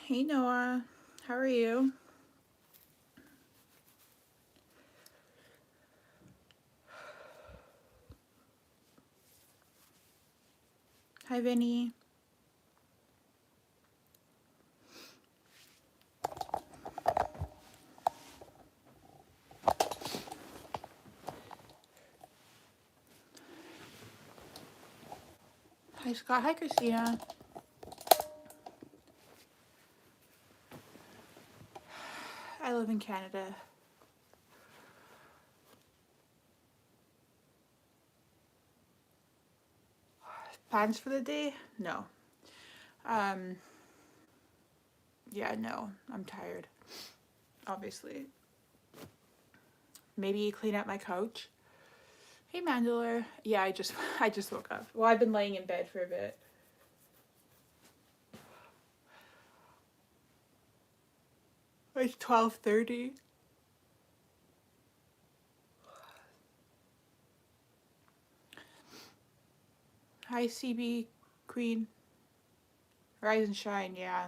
Hey Noah, how are you? Hi Vinny. Hi Scott. Hi Christina. I live in Canada. Plans for the day? No. Um, yeah, no. I'm tired. Obviously. Maybe clean up my couch. Hey Mandler. Yeah, I just woke up. Well, I've been laying in bed for a bit. It's 12:30. Hi CB Queen. Rise and shine, yeah.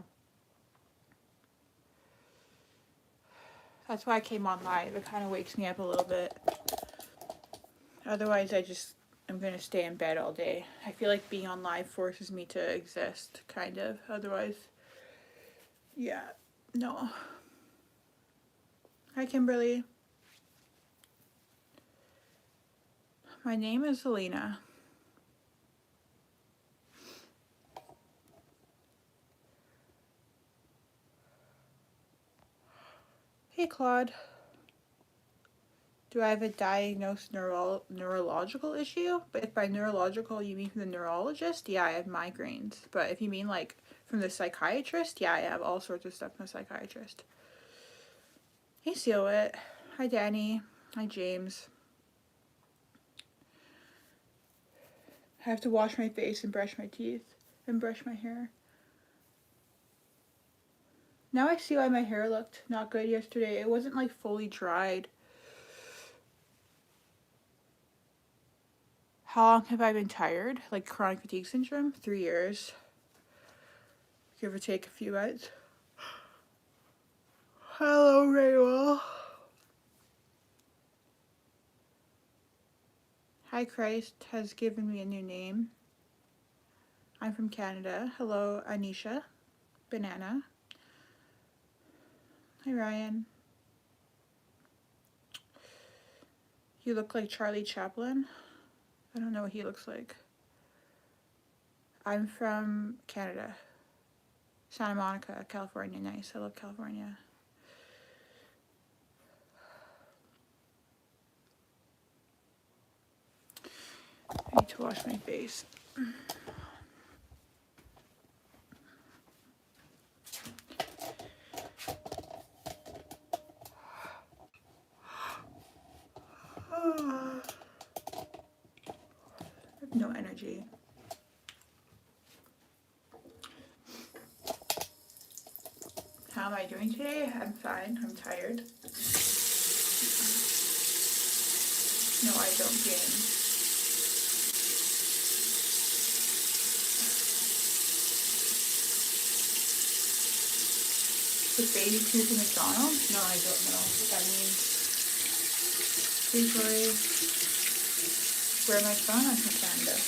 That's why I came on live. It kind of wakes me up a little bit. Otherwise, I'm gonna stay in bed all day. I feel like being on live forces me to exist, kind of. Otherwise, yeah, no. Hi, Kimberly. My name is Alina. Hey, Claude. Do I have a diagnosed neurological issue? But if by neurological you mean from the neurologist, yeah, I have migraines. But if you mean like from the psychiatrist, yeah, I have all sorts of stuff from the psychiatrist. Hey, Sealwit. Hi, Danny. Hi, James. I have to wash my face and brush my teeth and brush my hair. Now I see why my hair looked not good yesterday. It wasn't like fully dried. How long have I been tired? Like chronic fatigue syndrome? 3 years. Give or take a few months. Hello, Raywell. Hi, Christ has given me a new name. I'm from Canada. Hello, Anisha. Banana. Hi, Ryan. You look like Charlie Chaplin. I don't know what he looks like. I'm from Canada. Santa Monica, California. Nice. I love California. I need to wash my face. I have no energy. How am I doing today? I'm fine. I'm tired. No, I don't game. With baby tooth in McDonald's? No, I don't know what that means. Please, Lori. Where am I from? I'm from Canada.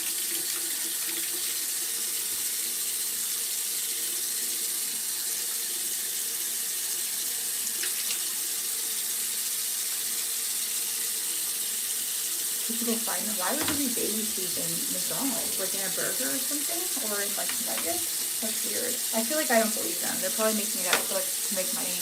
People find them. Why would there be baby teeth in McDonald's? Like in a burger or something? Or in like nuggets? That's weird. I feel like I don't believe them. They're probably making it up like to make money.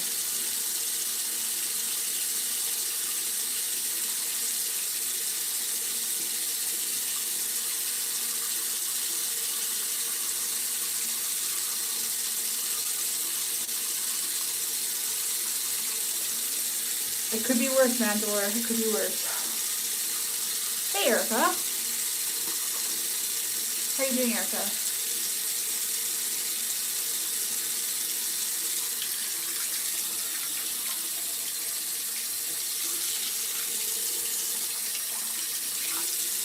It could be worse, Mandalore. It could be worse. Hey, Erica. How are you doing, Erica?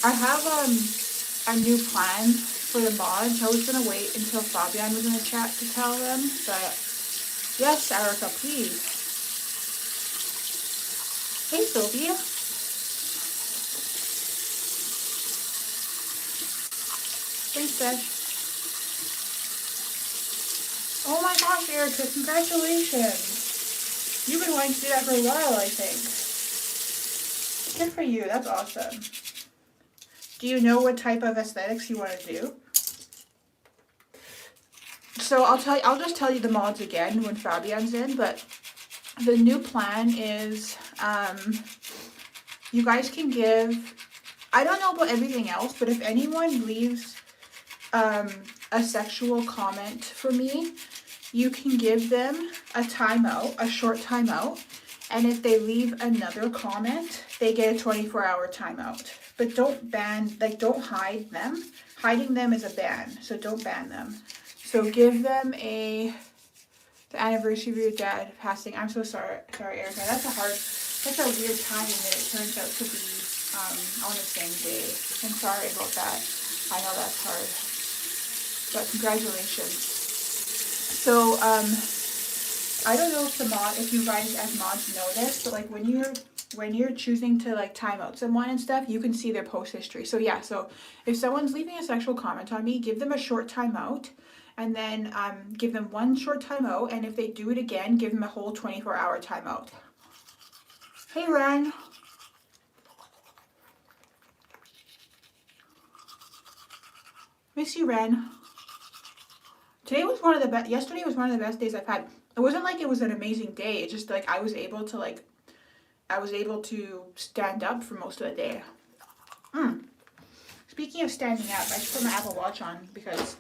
I have a new plan for the mods. I was gonna wait until Fabian was in the chat to tell them, but Yes, Erica, please. Hey, Sylvia. Thanks, Besh. Oh my gosh, Erica, congratulations. You've been wanting to do that for a while, I think. Good for you, that's awesome. Do you know what type of aesthetics you want to do? So I'll just tell you the mods again when Fabian's in, but the new plan is you guys can give, I don't know about everything else, but if anyone leaves a sexual comment for me, you can give them a timeout, a short timeout, and if they leave another comment, they get a 24-hour timeout. But don't ban, like don't hide them. Hiding them is a ban, so don't ban them. So give them the anniversary of your dad passing. I'm so sorry, Erica. That's a weird timing that it turns out to be on the same day. I'm sorry about that. I know that's hard, but congratulations. So I don't know if you guys as mods know this, but like when you're choosing to like time out someone and stuff, you can see their post history. So yeah, so if someone's leaving a sexual comment on me, give them a short timeout. And then give them one short timeout, and if they do it again, give them a whole 24-hour timeout. Hey, Ren. Miss you, Ren. Yesterday was one of the best days I've had. It wasn't like it was an amazing day. It's just like I was able to stand up for most of the day. Speaking of standing up, I should put my Apple Watch on because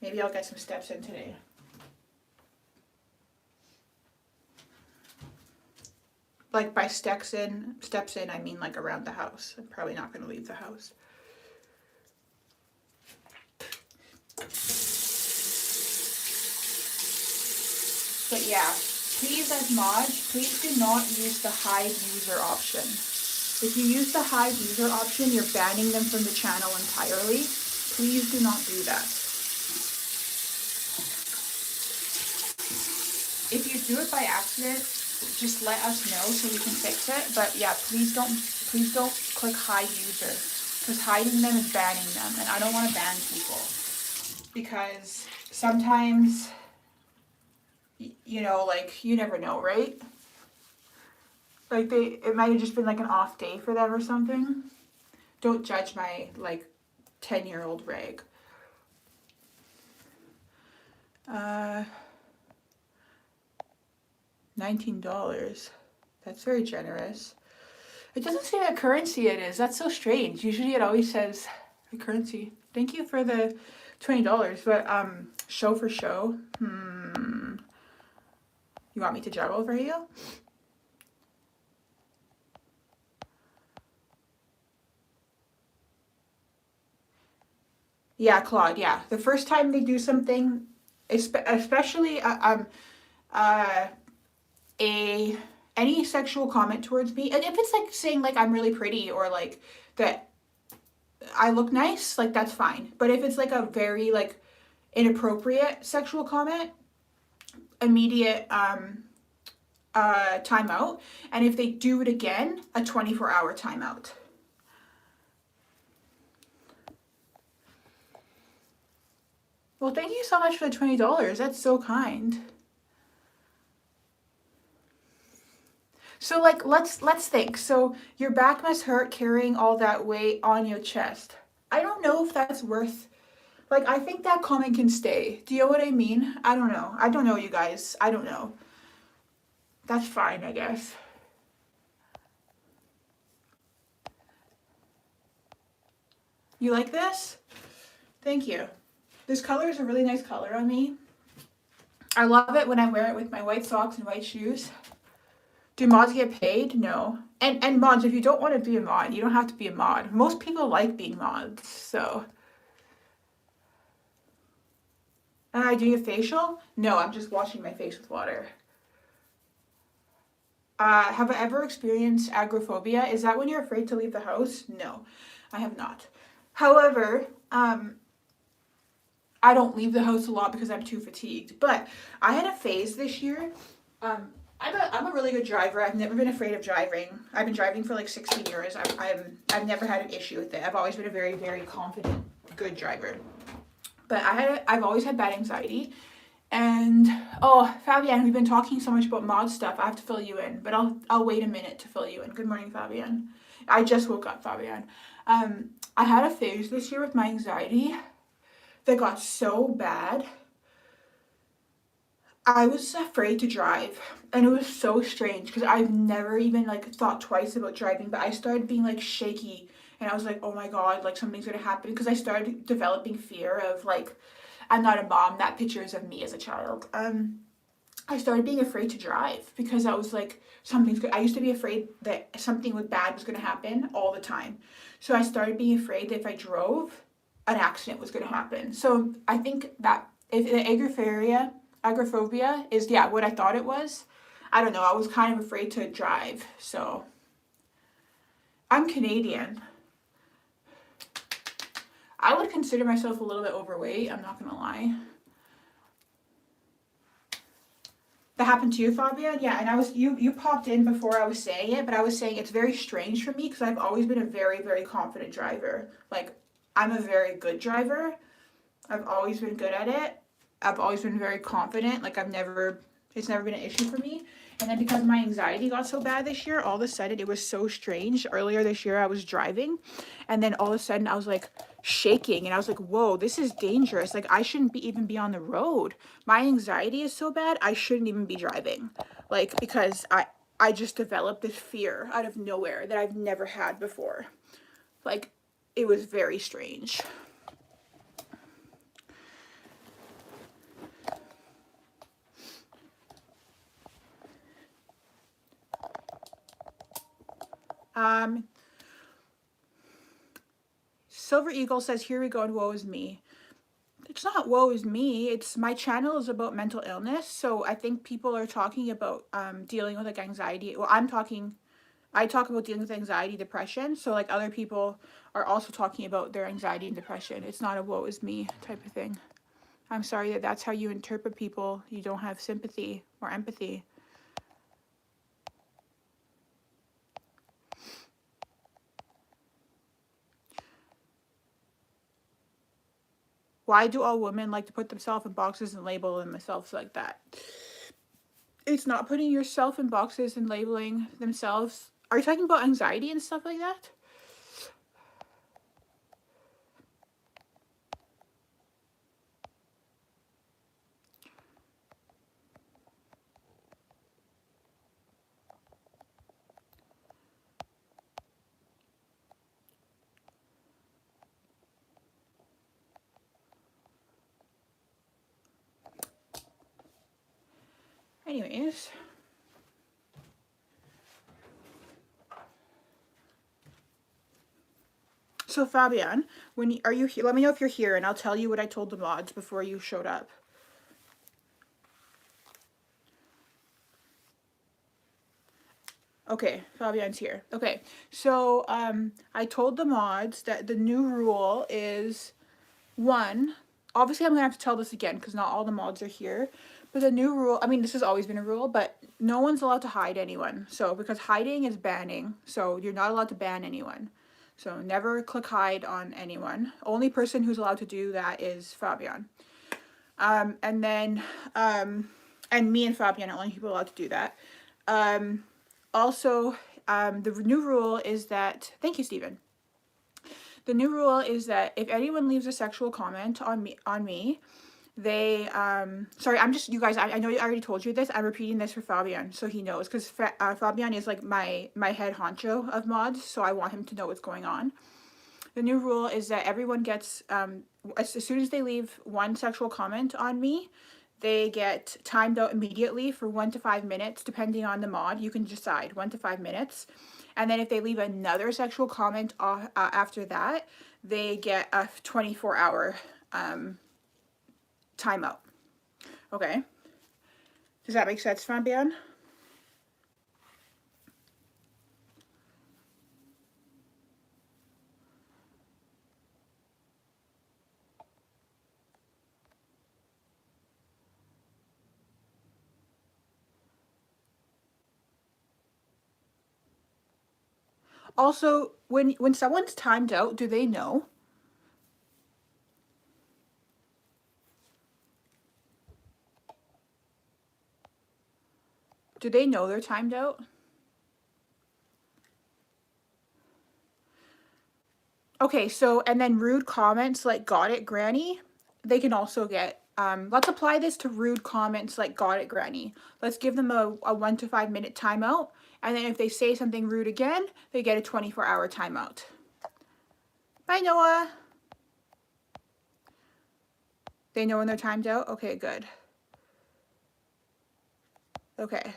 maybe I'll get some steps in today. Like by steps in, I mean like around the house. I'm probably not going to leave the house. But yeah, please as mods, please do not use the hide user option. If you use the hide user option, you're banning them from the channel entirely. Please do not do that. If you do it by accident, just let us know so we can fix it. But yeah, please don't click hide user, because hiding them is banning them, and I don't want to ban people because sometimes, you know, like you never know, right? Like it might have just been like an off day for them or something. Don't judge my like 10-year-old rag. $19. That's very generous. It doesn't say what currency it is. That's so strange. Usually it always says the currency. Thank you for the $20, but show for show. You want me to juggle for you? Yeah, Claude, yeah. The first time they do something, especially any sexual comment towards me, and if it's like saying like I'm really pretty or like that I look nice, like that's fine. But if it's like a very like inappropriate sexual comment, immediate timeout, and if they do it again, a 24-hour timeout. Well, thank you so much for the $20. That's so kind. So like let's think. So your back must hurt carrying all that weight on your chest. I don't know if that's worth, like I think that comment can stay. Do you know what I mean? I don't know. I don't know, you guys. I don't know. That's fine, I guess. You like this? Thank you. This color is a really nice color on me. I love it when I wear it with my white socks and white shoes. Do mods get paid? No. And mods, if you don't want to be a mod, you don't have to be a mod. Most people like being mods, so. Am I doing a facial? No, I'm just washing my face with water. Have I ever experienced agoraphobia? Is that when you're afraid to leave the house? No, I have not. However, I I don't leave the house a lot because I'm too fatigued. But I had a phase this year. I'm a really good driver. I've never been afraid of driving. I've been driving for like 16 years. I've never had an issue with it. I've always been a very, very confident, good driver. But I've always had bad anxiety. And oh, Fabian, we've been talking so much about mod stuff. I have to fill you in, but I'll wait a minute to fill you in. Good morning, Fabian. I just woke up, Fabian. I had a phase this year with my anxiety that got so bad. I was afraid to drive, and it was so strange because I've never even like thought twice about driving, but I started being like shaky, and I was like, oh my god, like something's gonna happen, because I started developing fear of like, I'm not a mom, that picture is of me as a child. I started being afraid to drive because I was like, I used to be afraid that something bad was gonna happen all the time. So I started being afraid that if I drove, an accident was gonna happen. So I think that if the agoraphobia is, yeah, what I thought it was. I don't know, I was kind of afraid to drive. So I'm Canadian. I would consider myself a little bit overweight, I'm not gonna lie. That happened to you, Fabian? Yeah, and you popped in before I was saying it, but I was saying it's very strange for me because I've always been a very, very confident driver. Like, I'm a very good driver. I've always been good at it. I've always been very confident. Like, it's never been an issue for me. And then because my anxiety got so bad this year, all of a sudden it was so strange. Earlier this year I was driving, and then all of a sudden I was like shaking, and I was like, whoa, this is dangerous. Like, I shouldn't even be on the road. My anxiety is so bad, I shouldn't even be driving. Like, because I just developed this fear out of nowhere that I've never had before. Like, it was very strange. Silver Eagle says, here we go, and woe is me. It's not woe is me. It's my channel is about mental illness. So I think people are talking about dealing with like anxiety. Well, I talk about dealing with anxiety, depression. So like other people are also talking about their anxiety and depression. It's not a woe is me type of thing. I'm sorry that that's how you interpret people. You don't have sympathy or empathy. Why do all women like to put themselves in boxes and label themselves like that? It's not putting yourself in boxes and labeling themselves. Are you talking about anxiety and stuff like that? Anyways. So Fabian, are you here? Let me know if you're here, and I'll tell you what I told the mods before you showed up. Okay, Fabian's here. Okay, so I told the mods that the new rule is one. Obviously, I'm gonna have to tell this again because not all the mods are here. But the new rule, I mean, this has always been a rule, but no one's allowed to hide anyone. So because hiding is banning, so you're not allowed to ban anyone. So never click hide on anyone. Only person who's allowed to do that is Fabian. And then, and me and Fabian are only people allowed to do that. Also, the new rule is that, thank you, Stephen. The new rule is that if anyone leaves a sexual comment on me, they, sorry, you guys, I know I already told you this. I'm repeating this for Fabian so he knows, because Fabian is like my head honcho of mods, so I want him to know what's going on. The new rule is that everyone gets, as soon as they leave one sexual comment on me, they get timed out immediately for 1 to 5 minutes, depending on the mod. You can decide 1 to 5 minutes. And then if they leave another sexual comment after that, they get a 24-hour timeout. Okay? Does that make sense, Fabian? Also, when someone's timed out, do they know? Do they know they're timed out? Okay, so, and then rude comments like got it, granny, they can also get, let's apply this to rude comments like got it, granny. Let's give them a 1 to 5 minute timeout. And then if they say something rude again, they get a 24-hour timeout. Bye, Noah. They know when they're timed out? Okay, good. Okay.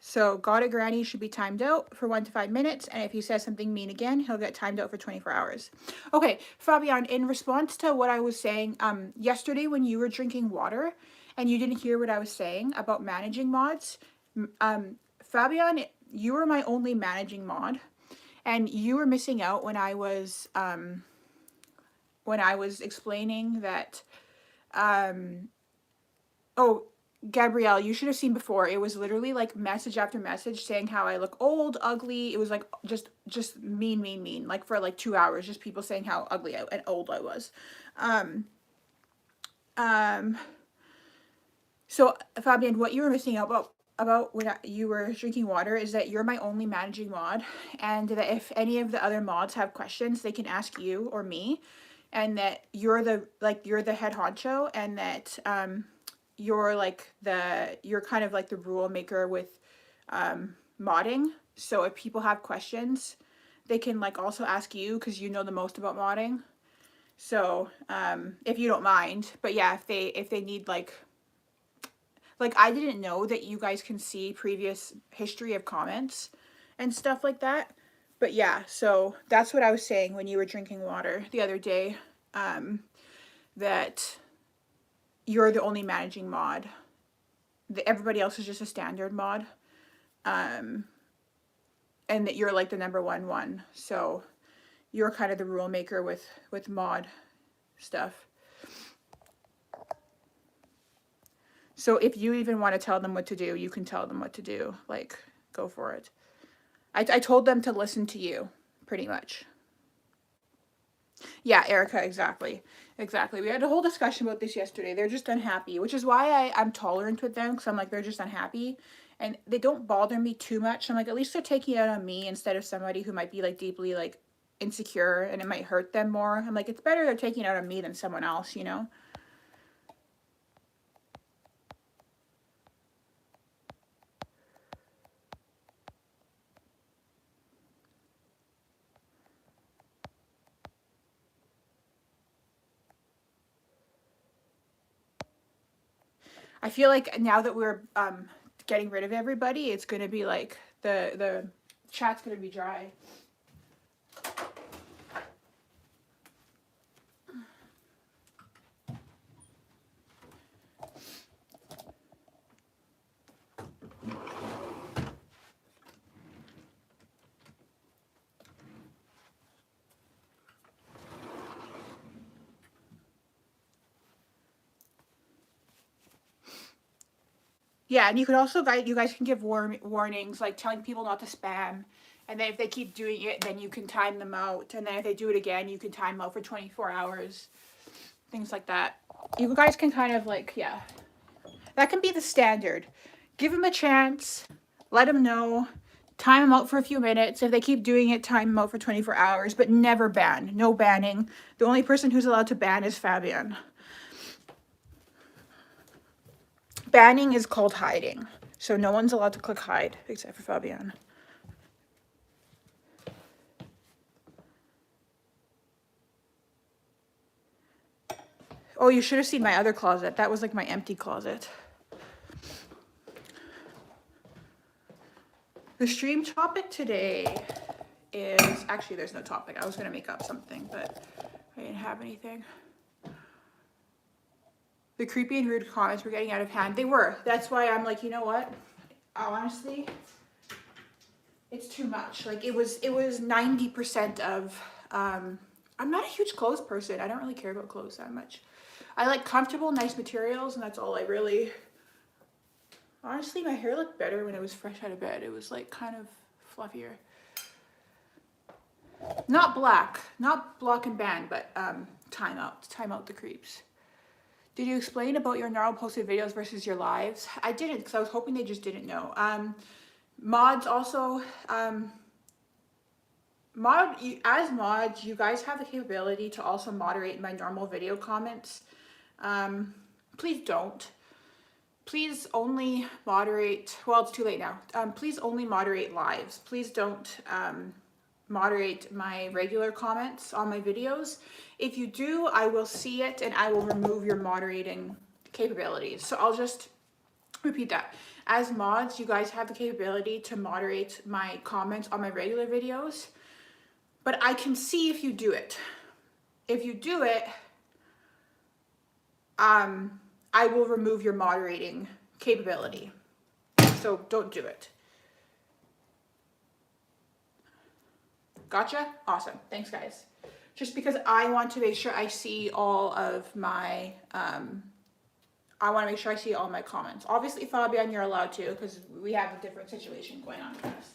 So, got it, granny should be timed out for 1 to 5 minutes, and if he says something mean again, he'll get timed out for 24 hours. Okay, Fabian, in response to what I was saying, yesterday when you were drinking water and you didn't hear what I was saying about managing mods, Fabian, you were my only managing mod, and you were missing out when I was explaining that, oh, Gabrielle, you should have seen before. It was literally like message after message saying how I look old, ugly. It was like just mean. Like for like 2 hours, just people saying how ugly and old I was. So Fabian, what you were missing out about when you were drinking water is that you're my only managing mod, and that if any of the other mods have questions, they can ask you or me, and that you're the head honcho, and that you're kind of like the rule maker with modding. So if people have questions, they can like also ask you because you know the most about modding. So if you don't mind, but yeah, if they need like I didn't know that you guys can see previous history of comments and stuff like that. But yeah, so that's what I was saying when you were drinking water the other day, that you're the only managing mod. Everybody else is just a standard mod. And that you're like the number one. So you're kind of the rule maker with mod stuff. So if you even want to tell them what to do, you can tell them what to do. Like, go for it. I told them to listen to you, pretty much. Yeah, Erica, exactly. Exactly. We had a whole discussion about this yesterday. They're just unhappy, which is why I'm tolerant with them, because I'm like, they're just unhappy. And they don't bother me too much. I'm like, at least they're taking it on me instead of somebody who might be like deeply like insecure and it might hurt them more. I'm like, it's better they're taking it out on me than someone else, you know? I feel like now that we're getting rid of everybody, it's going to be like the chat's going to be dry. Yeah, and you could also you guys can give warnings, like telling people not to spam. And then if they keep doing it, then you can time them out. And then if they do it again, you can time them out for 24 hours. Things like that. You guys can kind of like, yeah. That can be the standard. Give them a chance. Let them know. Time them out for a few minutes. If they keep doing it, time them out for 24 hours. But never ban. No banning. The only person who's allowed to ban is Fabian. Banning is called hiding. So no one's allowed to click hide except for Fabian. Oh, you should have seen my other closet. That was like my empty closet. The stream topic today is... Actually, there's no topic. I was going to make up something, but I didn't have anything. The creepy and rude comments were getting out of hand. They were. That's why I'm like, you know what? Honestly, it's too much. Like, it was 90% of... I'm not a huge clothes person. I don't really care about clothes that much. I like comfortable, nice materials, and that's all I really... Honestly, my hair looked better when it was fresh out of bed. It was like kind of fluffier. Not black, not block and ban, but time out the creeps. Did you explain about your now posted videos versus your lives? I didn't, because I was hoping they just didn't know. Mods also, as mods, you guys have the capability to also moderate my normal video comments. Please don't. Please only moderate, well, it's too late now. Please only moderate lives. Please don't moderate my regular comments on my videos. If you do, I will see it and I will remove your moderating capabilities. So I'll just repeat that. As mods, you guys have the capability to moderate my comments on my regular videos, but I can see if you do it. If you do it, I will remove your moderating capability. So don't do it. Gotcha? Awesome. Thanks, guys. Just because I want to make sure I see all of my, I want to make sure I see all my comments. Obviously, Fabian, you're allowed to, because we have a different situation going on with us.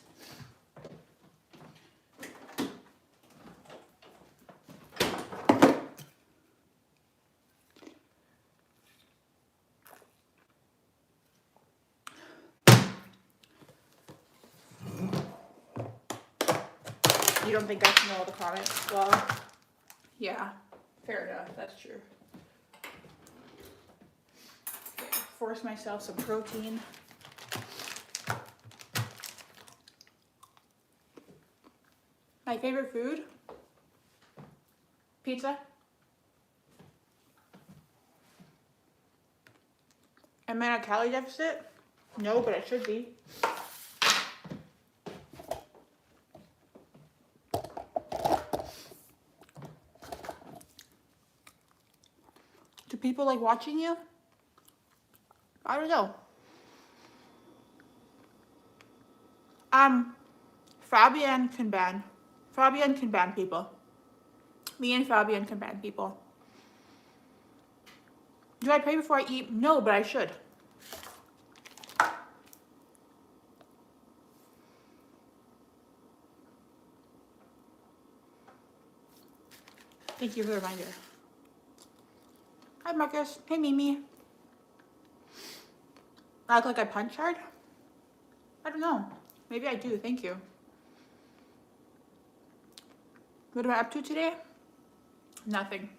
You don't think I can know all the comments? Well, yeah, fair enough. That's true. Okay, force myself some protein. My favorite food? Pizza. Am I in a calorie deficit? No, but I should be. Do people like watching you? I don't know. Fabian can ban. Fabian can ban people. Me and Fabian can ban people. Do I pray before I eat? No, but I should. Thank you for the reminder. Hi, Marcus. Hey, Mimi. I look like I punch hard? I don't know. Maybe I do. Thank you. What am I up to today? Nothing.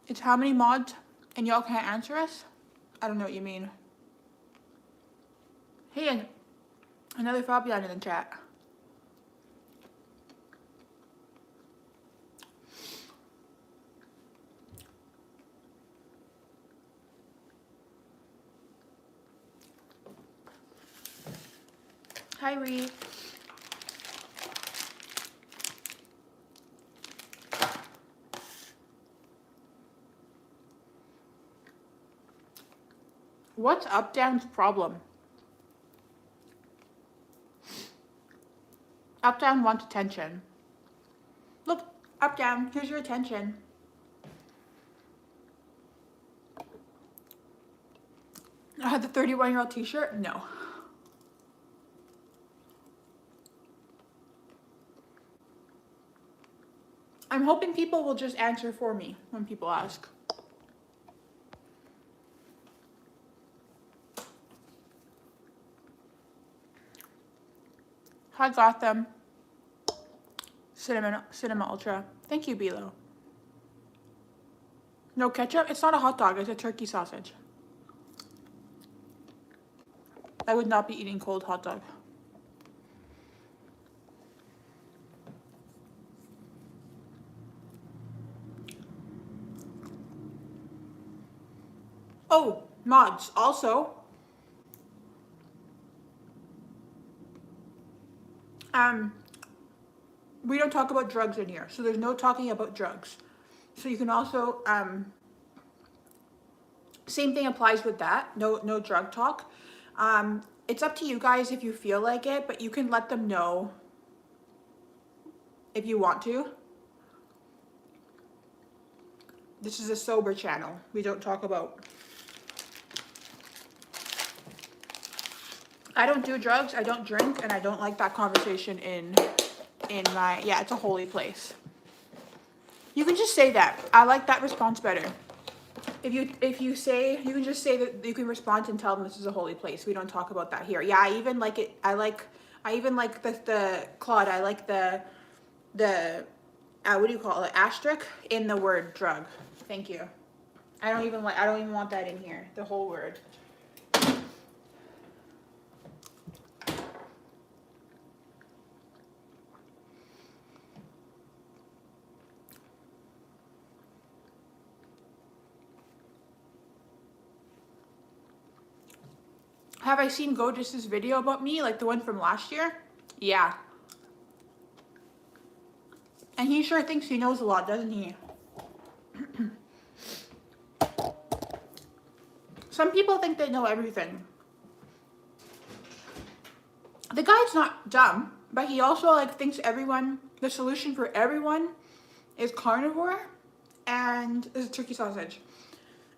It's how many mods and y'all can't answer us? I don't know what you mean. Hey, another Fabian in the chat. Hi, Ree. What's Updown's problem? Updown wants attention. Look, Updown, here's your attention. I had the 31-year-old t-shirt? No. I'm hoping people will just answer for me when people ask. I got them. Cinema Ultra. Thank you, Bilo. No ketchup? It's not a hot dog, it's a turkey sausage. I would not be eating cold hot dog. Oh, mods. Also, we don't talk about drugs in here, so there's no talking about drugs. So you can also, same thing applies with that. No drug talk. It's up to you guys if you feel like it, but you can let them know if you want to. This is a sober channel. We don't talk about. I don't do drugs, I don't drink, and I don't like that conversation in in my, yeah, it's a holy place. You can just say that. I like that response better. If you say, you can just say that you can respond and tell them this is a holy place. We don't talk about that here. Yeah, I even like it. I even like the Claude. I like the what do you call it? Asterisk in the word drug. Thank you. I don't even want that in here. The whole word. Have I seen Gojus's video about me, like the one from last year? Yeah. And he sure thinks he knows a lot, doesn't he? Some people think they know everything. The guy's not dumb, but he also like thinks the solution for everyone is carnivore and is turkey sausage.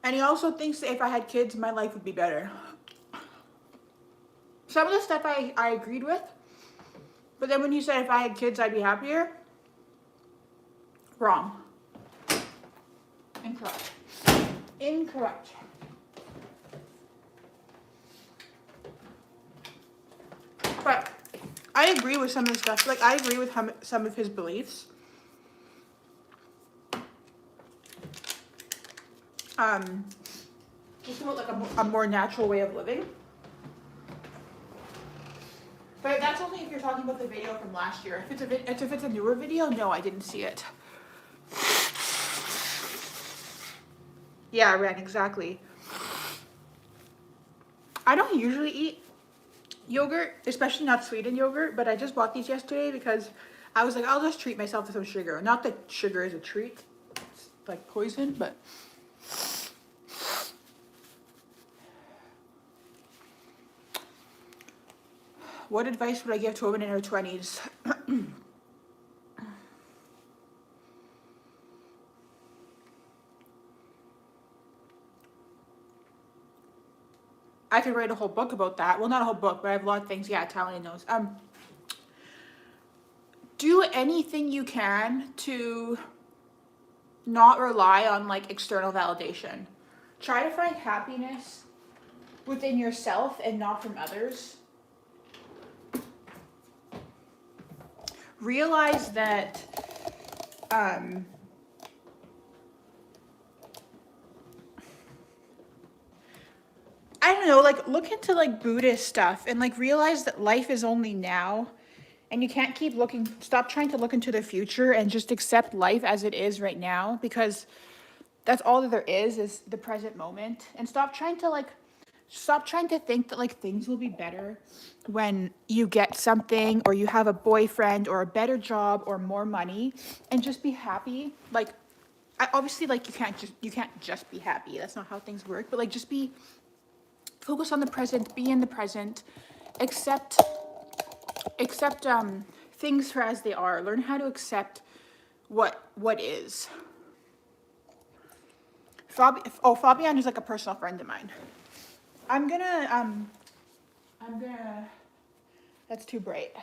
And he also thinks that if I had kids, my life would be better. Some of the stuff I agreed with, but then when he said if I had kids, I'd be happier, wrong. Incorrect. Incorrect. But I agree with some of the stuff. Like, I agree with some of his beliefs. Just about like a more natural way of living. But that's only if you're talking about the video from last year. If it's a newer video, no, I didn't see it. Yeah, Ren, exactly. I don't usually eat yogurt, especially not sweetened yogurt, but I just bought these yesterday because I was like, I'll just treat myself to some sugar. Not that sugar is a treat, it's like poison, but. What advice would I give to a woman in her 20s? I could write a whole book about that. Well, not a whole book, but I have a lot of things. Yeah, Talia knows. Do anything you can to not rely on like external validation. Try to find happiness within yourself and not from others. Realize that I don't know, like look into like Buddhist stuff and like realize that life is only now and you can't keep stop trying to look into the future and just accept life as it is right now, because that's all that there is the present moment. And stop trying to think that like things will be better when you get something or you have a boyfriend or a better job or more money, and just be happy. Like obviously like you can't just be happy. That's not how things work, but like just focus on the present, be in the present, accept things for as they are. Learn how to accept what is. Fabian is like a personal friend of mine. I'm gonna, that's too bright.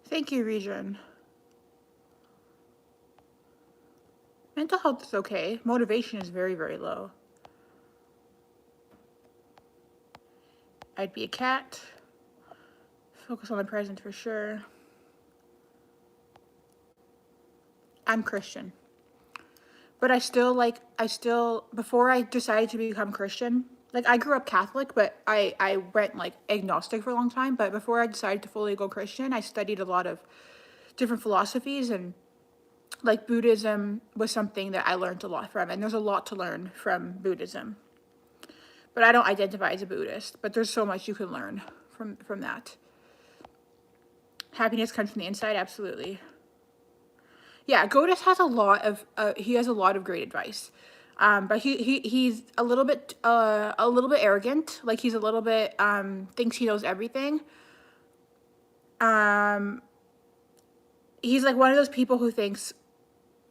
Thank you, Region. Mental health is okay. Motivation is very, very low. I'd be a cat. Focus on the present for sure. I'm Christian. But I still, before I decided to become Christian, like I grew up Catholic, but I went like agnostic for a long time. But before I decided to fully go Christian, I studied a lot of different philosophies, and like Buddhism was something that I learned a lot from. And there's a lot to learn from Buddhism. But I don't identify as a Buddhist, but there's so much you can learn from that. Happiness comes from the inside, absolutely. Yeah, Godus has he has a lot of great advice. But he's a little bit arrogant. Like he's a little bit thinks he knows everything. He's like one of those people who thinks,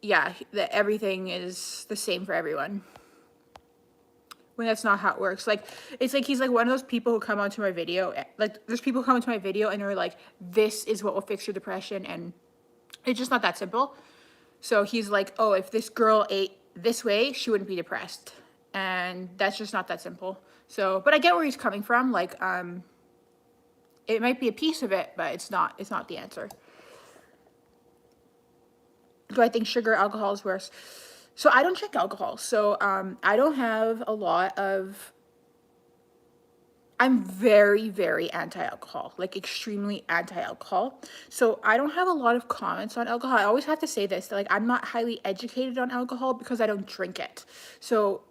yeah, that everything is the same for everyone. When that's not how it works. Like, it's like he's like one of those people who come onto my video. Like, there's people who come onto my video and they're like, this is what will fix your depression. And it's just not that simple. So he's like, oh, if this girl ate this way, she wouldn't be depressed. And that's just not that simple. So, but I get where he's coming from. Like, it might be a piece of it, but it's not the answer. Do I think sugar alcohol is worse? So I don't drink alcohol. So I don't have a lot of, I'm very, very anti-alcohol, like extremely anti-alcohol. So I don't have a lot of comments on alcohol. I always have to say this, like I'm not highly educated on alcohol because I don't drink it. So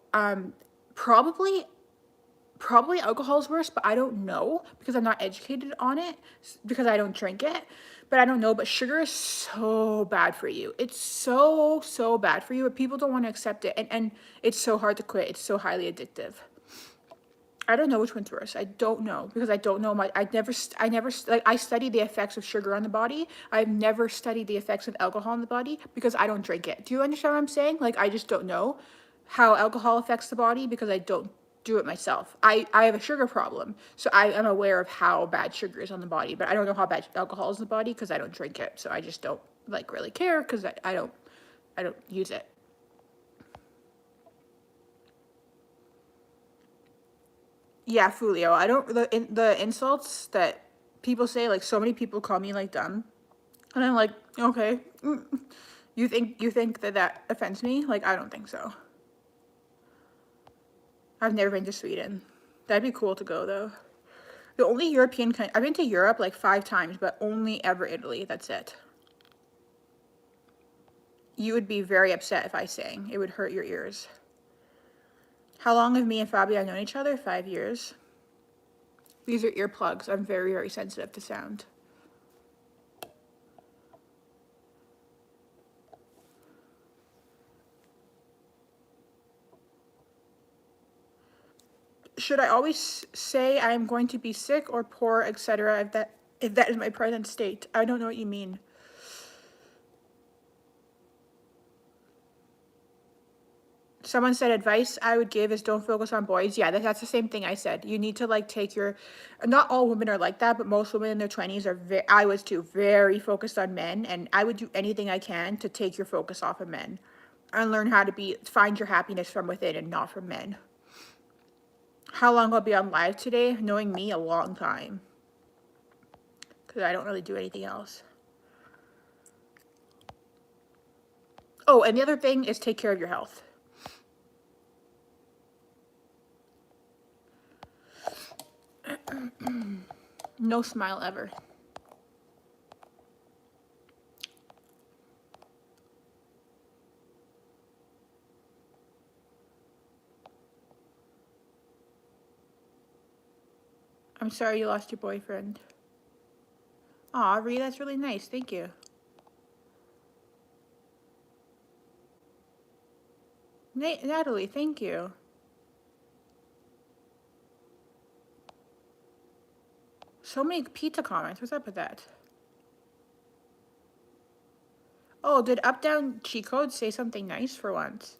probably alcohol is worse, but I don't know because I'm not educated on it because I don't drink it. But I don't know, but sugar is so bad for you. It's so bad for you, but people don't want to accept it. And it's so hard to quit. It's so highly addictive. I don't know which one's worse. I don't know because I don't know I never, like I study the effects of sugar on the body. I've never studied the effects of alcohol on the body because I don't drink it. Do you understand what I'm saying? Like I just don't know how alcohol affects the body because I don't do it myself. I have a sugar problem, so I am aware of how bad sugar is on the body, but I don't know how bad alcohol is in the body because I don't drink it. So I just don't like really care because I don't use it. Yeah, Fulio. I don't the insults that people say, like so many people call me like dumb, and I'm like, okay, you think that offends me? Like I don't think so. I've never been to Sweden. That'd be cool to go though. The only European country, I've been to Europe like 5 times, but only ever Italy. That's it. You would be very upset if I sang. It would hurt your ears. How long have me and Fabio known each other? 5 years. These are earplugs. I'm very, very sensitive to sound. Should I always say I'm going to be sick or poor, etc. if that is my present state? I don't know what you mean. Someone said advice I would give is don't focus on boys. Yeah, that's the same thing I said. You need to like take your, not all women are like that, but most women in their 20s are I was too, very focused on men, and I would do anything I can to take your focus off of men and learn how to find your happiness from within and not from men. How long I'll be on live today? Knowing me, a long time. Because I don't really do anything else. Oh, and the other thing is take care of your health. No smile ever. I'm sorry you lost your boyfriend. Aw, Ree, that's really nice. Thank you. Natalie, thank you. So many pizza comments. What's up with that? Oh, did Up Down Cheat Code say something nice for once?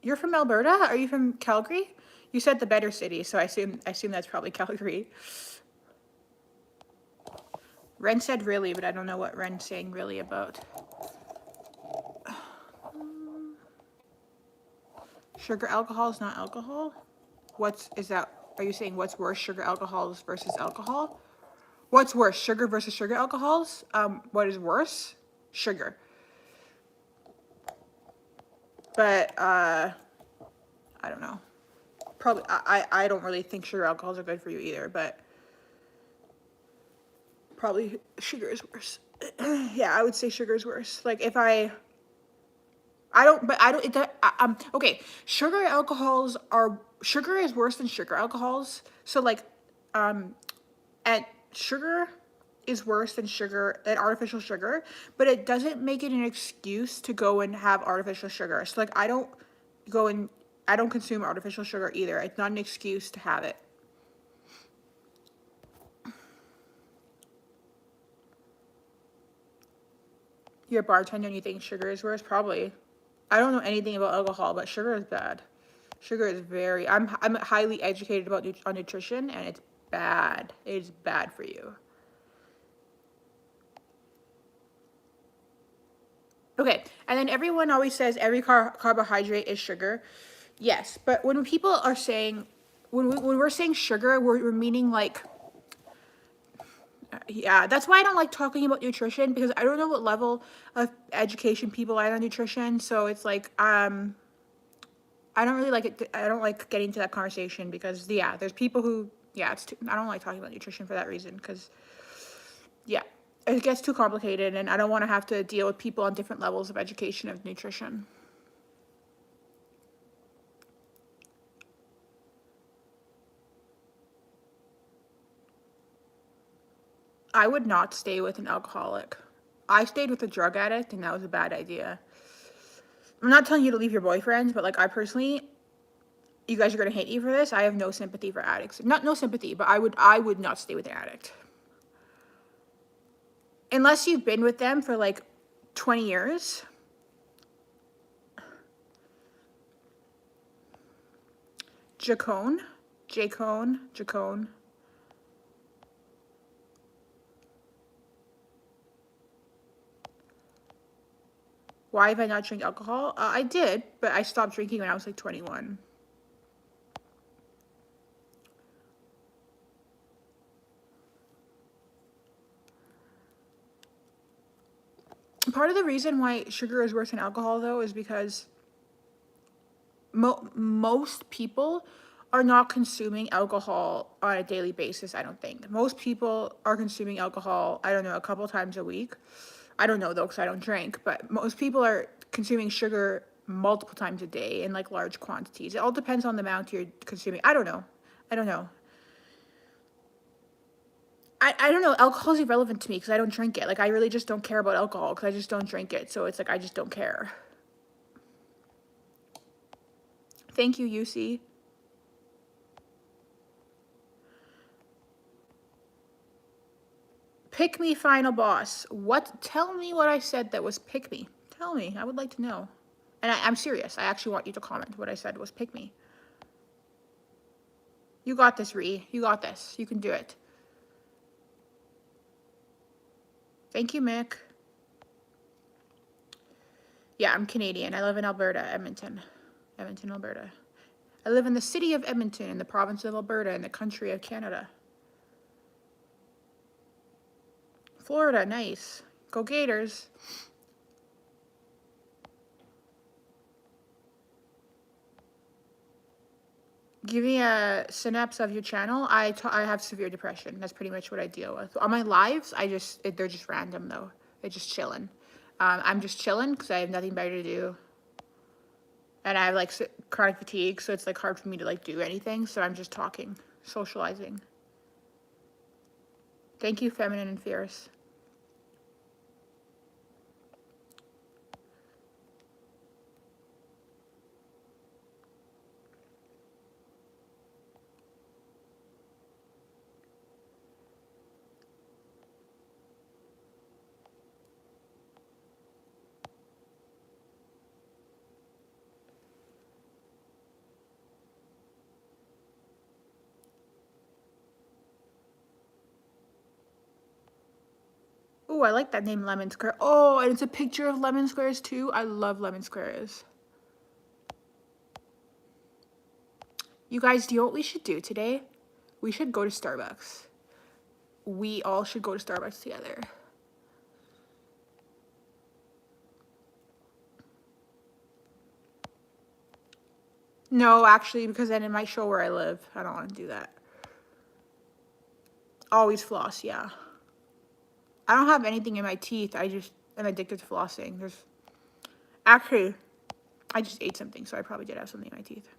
You're from Alberta? Are you from Calgary? You said the better city, so I assume that's probably Calgary. Ren said really, but I don't know what Ren's saying really about. Sugar alcohol is not alcohol? Are you saying what's worse, sugar alcohols versus alcohol? What's worse, sugar versus sugar alcohols? What is worse? Sugar. But I don't know. Probably I don't really think sugar alcohols are good for you either, but probably sugar is worse. Yeah, I would say sugar is worse. Like if I don't, but I don't, okay, sugar is worse than sugar alcohols. So like, and sugar is worse than artificial sugar, but it doesn't make it an excuse to go and have artificial sugar. So like, go and, I don't consume artificial sugar either. It's not an excuse to have it. You're a bartender and you think sugar is worse? Probably. I don't know anything about alcohol, but sugar is bad. Sugar is I'm highly educated about on nutrition, and it's bad. It's bad for you. Okay, and then everyone always says every carbohydrate is sugar. Yes, but when people are saying, when we're saying sugar, we're meaning like, yeah, that's why I don't like talking about nutrition, because I don't know what level of education people are on nutrition. So it's like, I don't really like it. I don't like getting to that conversation because, yeah, there's people who, yeah, I don't like talking about nutrition for that reason because, yeah, it gets too complicated and I don't want to have to deal with people on different levels of education of nutrition. I would not stay with an alcoholic. I stayed with a drug addict and that was a bad idea. I'm not telling you to leave your boyfriends, but like I personally, you guys are gonna hate me for this. I have no sympathy for addicts. Not no sympathy, but I would not stay with an addict. Unless you've been with them for like 20 years. Jacone. Why have I not drank alcohol? I did, but I stopped drinking when I was like 21. Part of the reason why sugar is worse than alcohol, though, is because most people are not consuming alcohol on a daily basis, I don't think. Most people are consuming alcohol, I don't know, a couple times a week. I don't know, though, because I don't drink, but most people are consuming sugar multiple times a day in like large quantities. It all depends on the amount you're consuming. I don't know. I don't know. Alcohol is irrelevant to me because I don't drink it. Like, I really just don't care about alcohol because I just don't drink it. So it's like, I just don't care. Thank you, UC. Pick me, final boss. What? Tell me what I said that was pick me. Tell me. I would like to know. And I'm serious. I actually want you to comment. What I said was pick me. You got this, Ree. You got this. You can do it. Thank you, Mick. Yeah, I'm Canadian. I live in Alberta, Edmonton, Alberta. I live in the city of Edmonton, in the province of Alberta, in the country of Canada. Florida, nice. Go Gators. Give me a synapse of your channel. I have severe depression. That's pretty much what I deal with. On my lives, they're just random though. They're just chilling. I'm just chilling because I have nothing better to do. And I have like chronic fatigue, so it's like hard for me to like do anything. So I'm just talking, socializing. Thank you, Feminine and Fierce. Oh, I like that name, Lemon Square. Oh, and it's a picture of lemon squares too. I love lemon squares. You guys, do you know what we should do today? We should go to Starbucks. we all should go to Starbucks together. No, actually, because then it might show where I live. I don't want to do that. Always floss, yeah. I don't have anything in my teeth. I just am addicted to flossing. Actually, I just ate something, so I probably did have something in my teeth.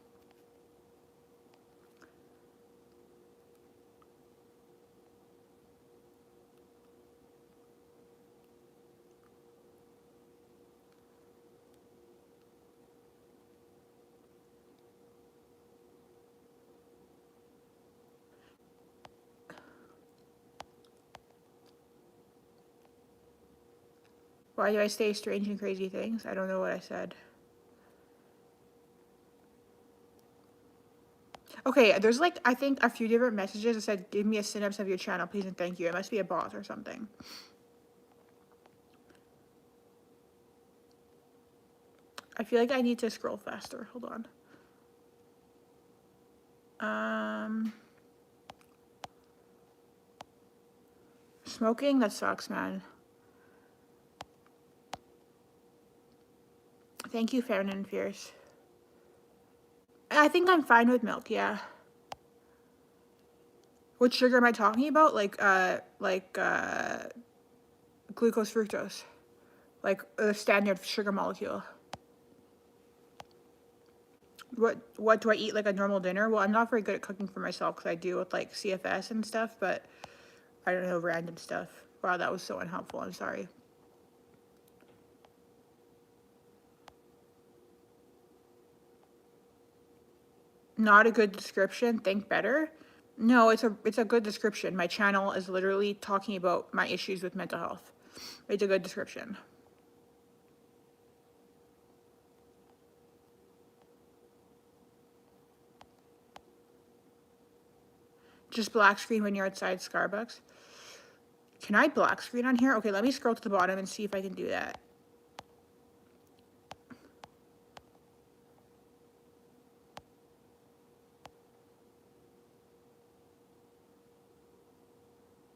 Why do I say strange and crazy things? I don't know what I said. Okay, there's like, I think a few different messages that said, give me a synapse of your channel, please and thank you. It must be a bot or something. I feel like I need to scroll faster. Hold on. Smoking? That sucks, man. Thank you, Feminine and Fierce. I think I'm fine with milk, yeah. What sugar am I talking about? Like glucose, fructose. Like the standard sugar molecule. What do I eat like a normal dinner? Well, I'm not very good at cooking for myself because I deal with like CFS and stuff, but I don't know, random stuff. Wow, that was so unhelpful. I'm sorry. Not a good description. Think better. No, it's a good description. My channel is literally talking about my issues with mental health. It's a good description. Just black screen when you're outside Starbucks. Can I black screen on here? Okay, let me scroll to the bottom and see if I can do that.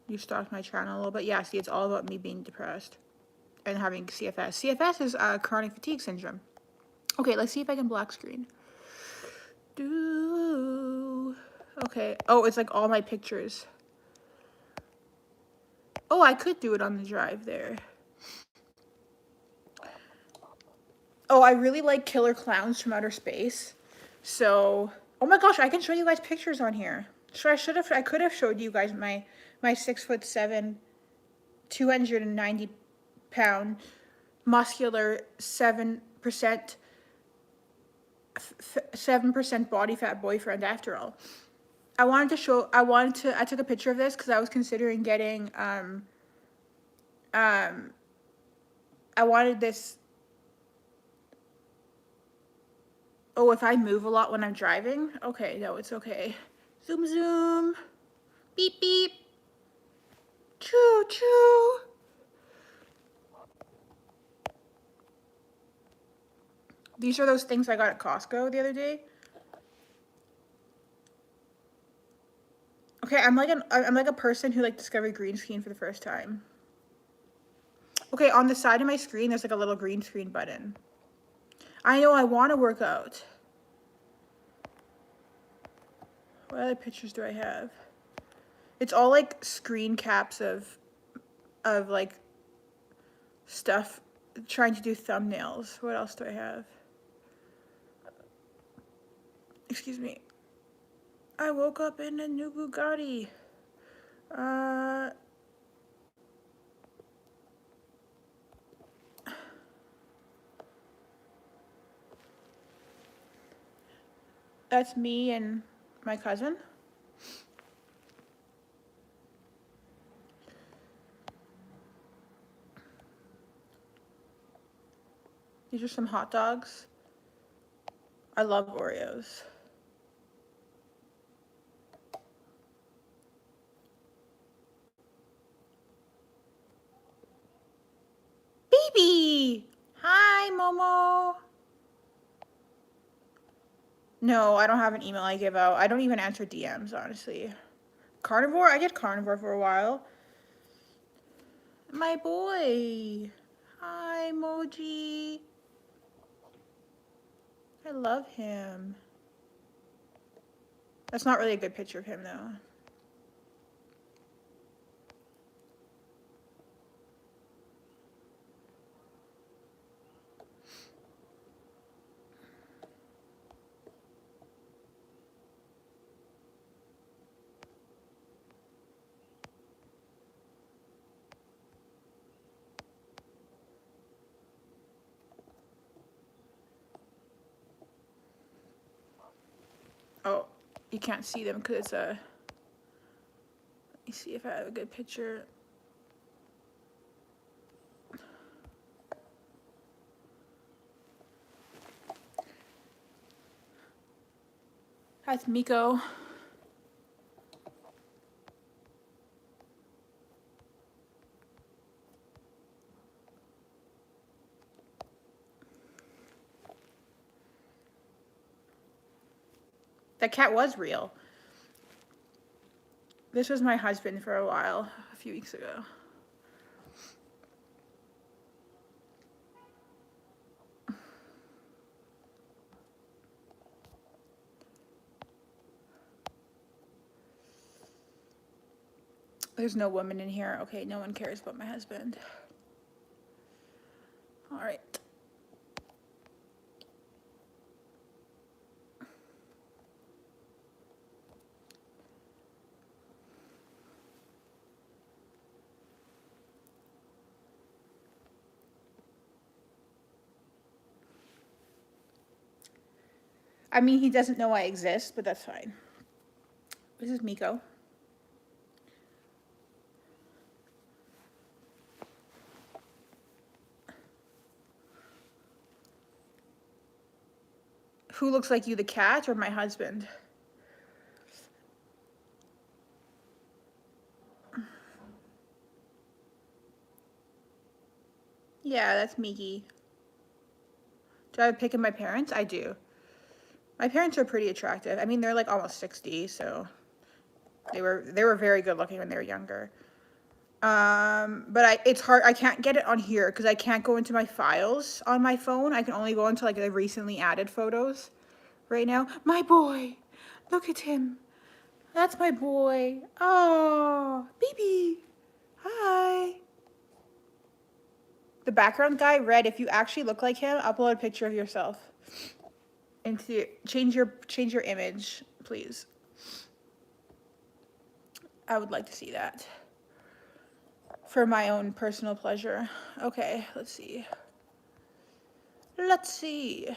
You stalked my channel a little bit. Yeah, see, it's all about me being depressed and having CFS. CFS is chronic fatigue syndrome. Okay, let's see if I can black screen. Okay. Oh, it's like all my pictures. Oh, I could do it on the drive there. Oh, I really like Killer Clowns from Outer Space. So, oh my gosh, I can show you guys pictures on here. So I could have showed you guys my 6'7", 290-pound, muscular, 7% body fat boyfriend after all. I took a picture of this because I was considering getting, I wanted this. Oh, if I move a lot when I'm driving? Okay, no, it's okay. Zoom, zoom. Beep, beep. Choo, choo. These are those things I got at Costco the other day. Okay, I'm like a person who like discovered green screen for the first time. Okay, on the side of my screen, there's like a little green screen button. I know I want to work out. What other pictures do I have? It's all like screen caps of like stuff, trying to do thumbnails. What else do I have? Excuse me. I woke up in a new Bugatti. That's me and my cousin. These are some hot dogs. I love Oreos. Baby! Hi, Momo. No, I don't have an email I give out. I don't even answer DMs, honestly. Carnivore? I did carnivore for a while. My boy. Hi, Moji. I love him. That's not really a good picture of him, though. Oh, you can't see them because it's a... Let me see if I have a good picture. That's Miko. That cat was real. This was my husband for a while, a few weeks ago. There's no woman in here. Okay, no one cares about my husband. All right. I mean, he doesn't know I exist, but that's fine. This is Miko. Who looks like you, the cat or my husband? Yeah, that's Miki. Do I have a pic of my parents? I do. My parents are pretty attractive. I mean, they're like almost 60, so they were very good looking when they were younger. But it's hard. I can't get it on here because I can't go into my files on my phone. I can only go into like the recently added photos right now. My boy, look at him. That's my boy. Oh, baby. Hi. The background guy, Red, if you actually look like him, upload a picture of yourself. Change your image, please. I would like to see that. For my own personal pleasure. Okay, let's see. Let's see.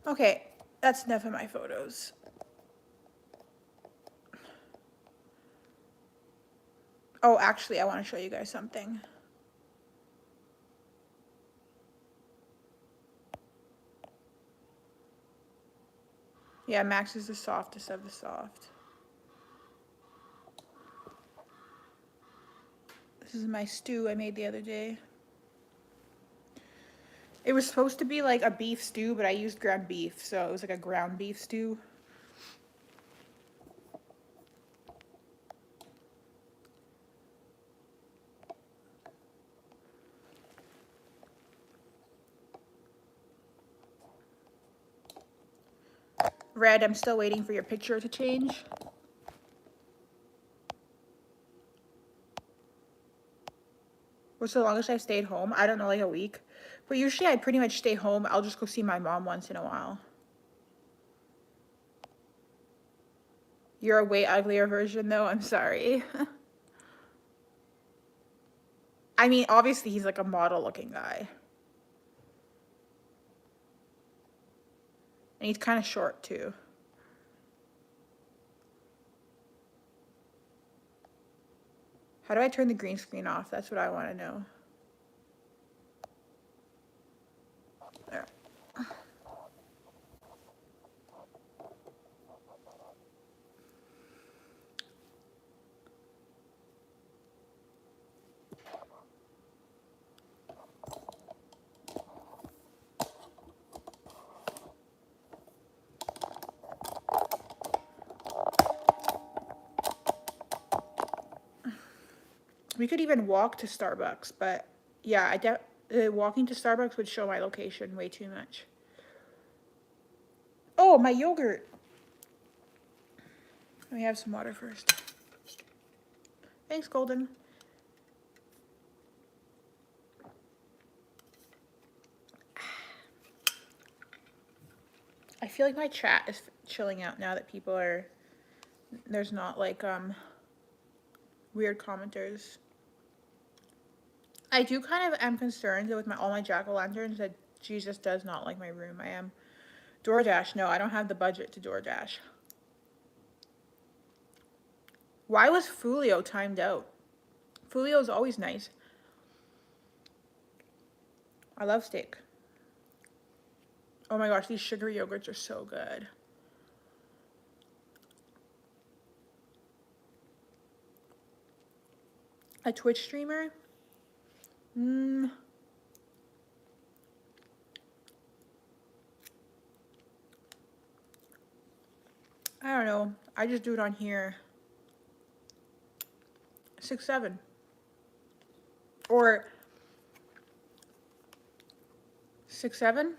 Okay, that's enough of my photos. Oh, actually, I want to show you guys something. Yeah, Max is the softest of the soft. This is my stew I made the other day. It was supposed to be like a beef stew, but I used ground beef, so it was like a ground beef stew. Red, I'm still waiting for your picture to change. What's the longest I've stayed home? I don't know, like a week. But usually I pretty much stay home. I'll just go see my mom once in a while. You're a way uglier version though, I'm sorry. I mean, obviously he's like a model looking guy. And he's kind of short too. How do I turn the green screen off? That's what I want to know. There. We could even walk to Starbucks, but yeah, walking to Starbucks would show my location way too much. Oh, my yogurt. Let me have some water first. Thanks, Golden. I feel like my chat is chilling out now that people are, there's not like weird commenters. I do kind of am concerned with all my jack-o'-lanterns that Jesus does not like my room. I am. DoorDash, no, I don't have the budget to DoorDash. Why was Fulio timed out? Fulio is always nice. I love steak. Oh my gosh, these sugary yogurts are so good. A Twitch streamer? I don't know. I just do it on here. 6'7". Or 6'7".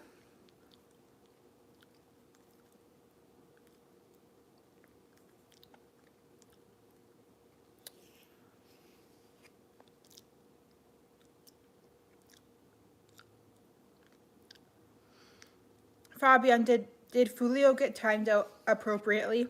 Fabian, did Fulio get timed out appropriately?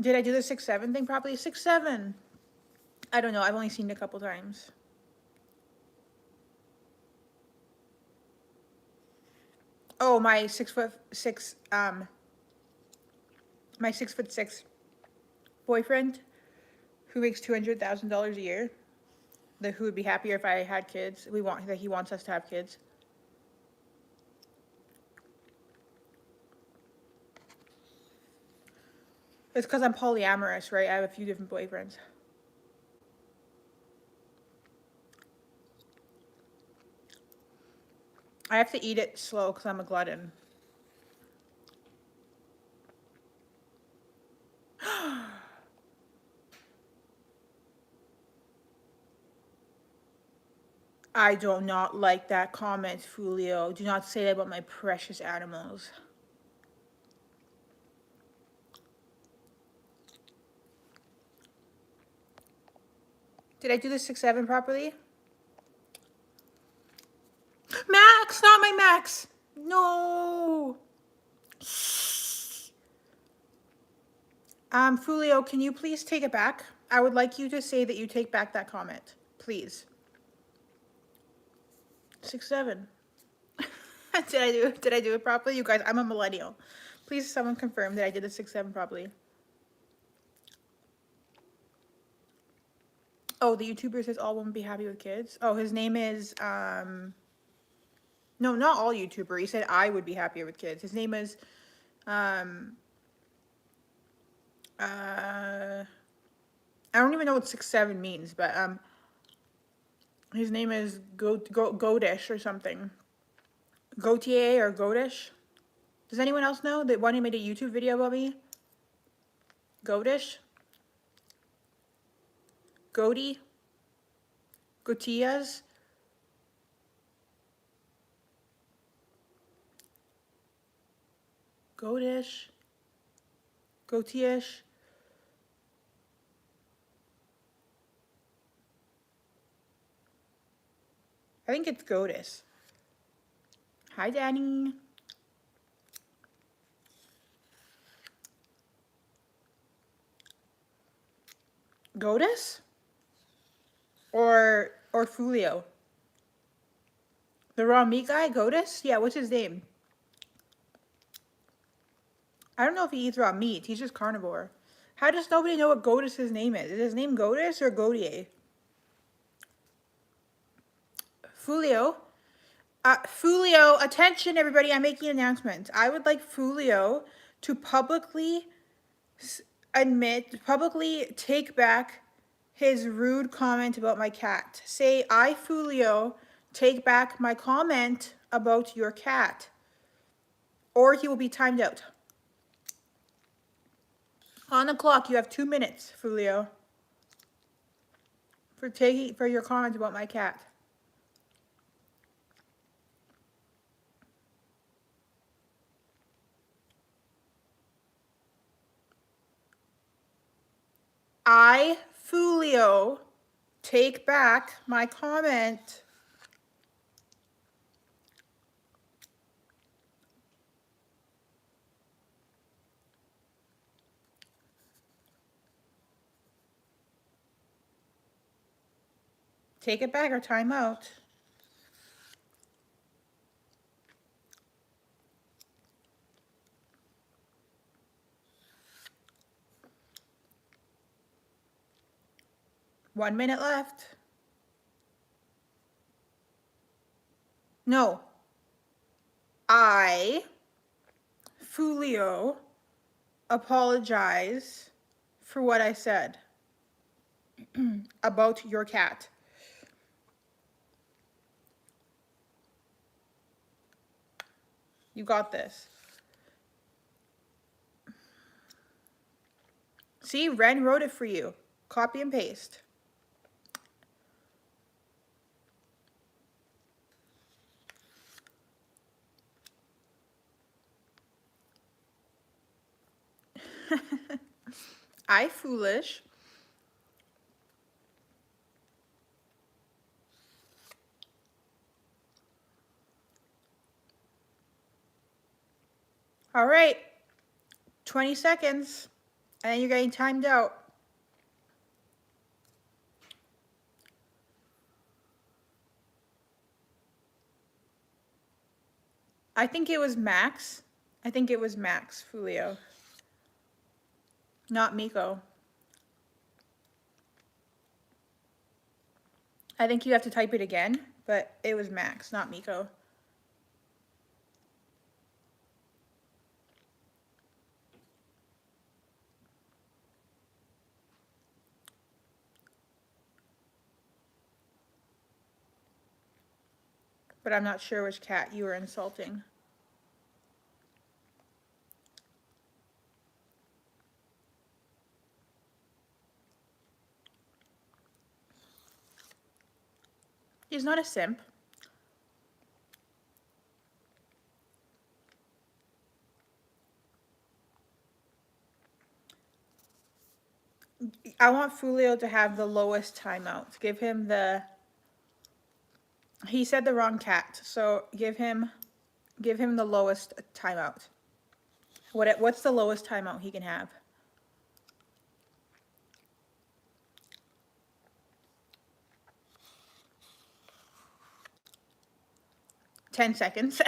Did I do the 6'7" thing properly? 6'7". I don't know. I've only seen it a couple times. Oh, my 6'6", my 6'6" boyfriend, who makes $200,000 a year, who would be happier if I had kids. He wants us to have kids. It's because I'm polyamorous, right? I have a few different boyfriends. I have to eat it slow because I'm a glutton. I do not like that comment, Fulio. Do not say that about my precious animals. Did I do the 6'7" properly? Max, not my Max. No. Fulio, can you please take it back? I would like you to say that you take back that comment, please. 6'7". Did I do it properly? You guys, I'm a millennial. Please, someone confirm that I did the 6'7" properly. Oh, the YouTuber says all women be happy with kids. Oh, his name is no, not all YouTuber. He said I would be happier with kids. His name is I don't even know what 6'7" means, but his name is Godish or something. Gautier or Godish. Does anyone else know that one who made a YouTube video about me? Godish? Godi? Gotias? Godish? Gotiish? I think it's Godis. Hi, Danny. Godis? Or Fulio? The raw meat guy, Godis? Yeah, what's his name? I don't know if he eats raw meat. He's just carnivore. How does nobody know what Godis' name is? Is his name Godis or Godier? Fulio. Fulio, attention everybody, I'm making an announcement. I would like Fulio to publicly take back his rude comment about my cat. Say, I, Fulio, take back my comment about your cat, or he will be timed out. On the clock, you have 2 minutes, Fulio, for your comment about my cat. I, Fulio, take back my comment. Take it back or time out. One minute left. No. I, Fulio, apologize for what I said about your cat. You got this. See, Ren wrote it for you. Copy and paste. I foolish. All right. 20 seconds. And then you're getting timed out. I think it was Max. I think it was Max, Fulio. Not Miko. I think you have to type it again, but it was Max, not Miko. But I'm not sure which cat you were insulting. He's not a simp. I want Fulio to have the lowest timeout. Give him the... He said the wrong cat, so give him the lowest timeout. What's the lowest timeout he can have? Ten seconds.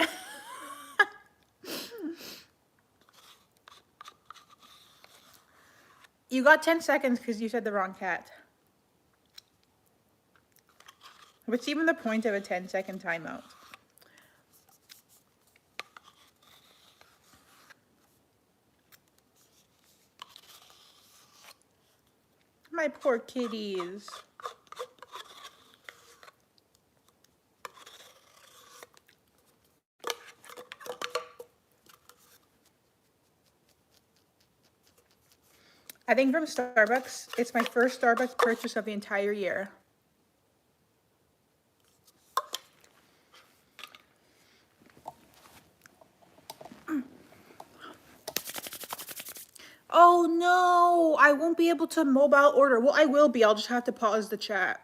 You got 10 seconds because you said the wrong cat. What's even the point of a 10-second timeout? My poor kitties. I think from Starbucks, it's my first Starbucks purchase of the entire year. Oh no, I won't be able to mobile order. Well, I will be. I'll just have to pause the chat.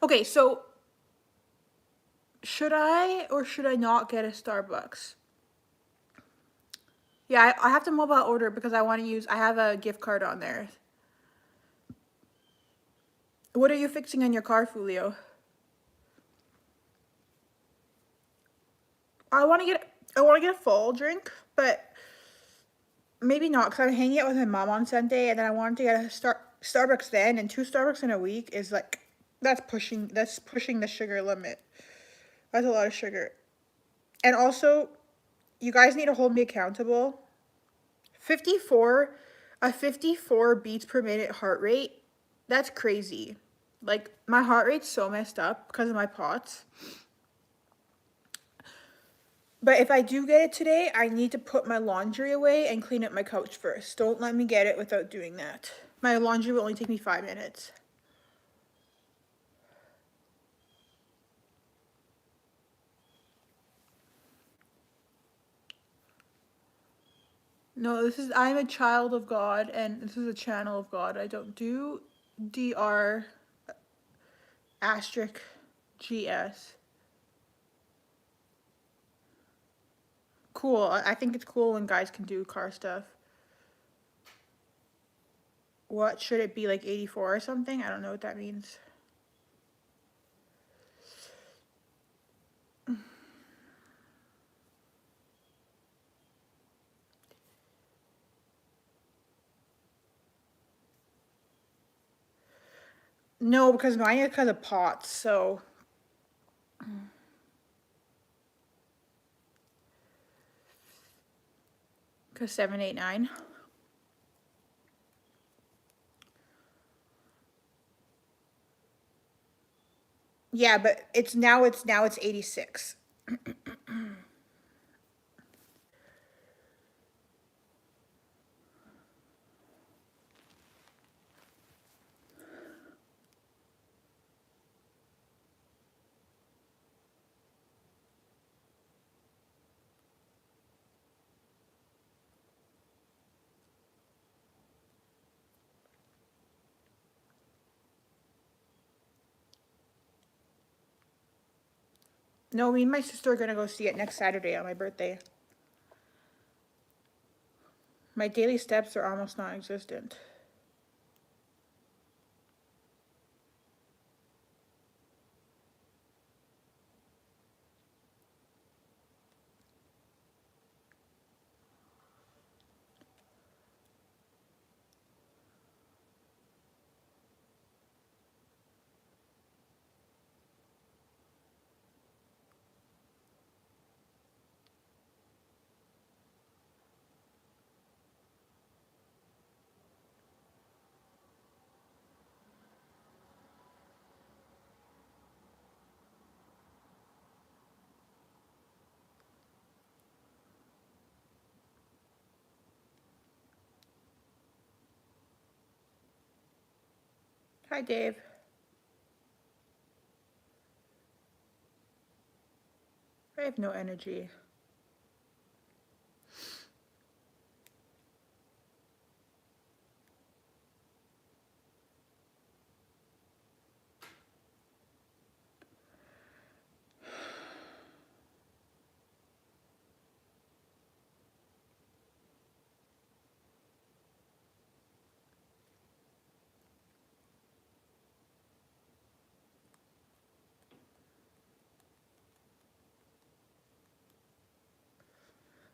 Okay, so should I or should I not get a Starbucks? Yeah, I have to mobile order because I want to use, I have a gift card on there. What are you fixing on your car, Fulio? I want to get a fall drink, but maybe not because I'm hanging out with my mom on Sunday, and then I wanted to get a Starbucks then, and 2 Starbucks in a week is like That's pushing the sugar limit. That's a lot of sugar. And also, you guys need to hold me accountable. 54, a 54 beats per minute heart rate. That's crazy. Like, my heart rate's so messed up because of my POTS. But if I do get it today, I need to put my laundry away and clean up my couch first. Don't let me get it without doing that. My laundry will only take me 5 minutes. No, I'm a child of God, and this is a channel of God. I don't do DR asterisk GS. Cool. I think it's cool when guys can do car stuff. What should it be, like 84 or something? I don't know what that means. No, because mine is because of POTS, so. Because 789. Yeah, but it's 86. No, me and my sister are gonna go see it next Saturday on my birthday. My daily steps are almost non-existent. Hi, Dave. I have no energy.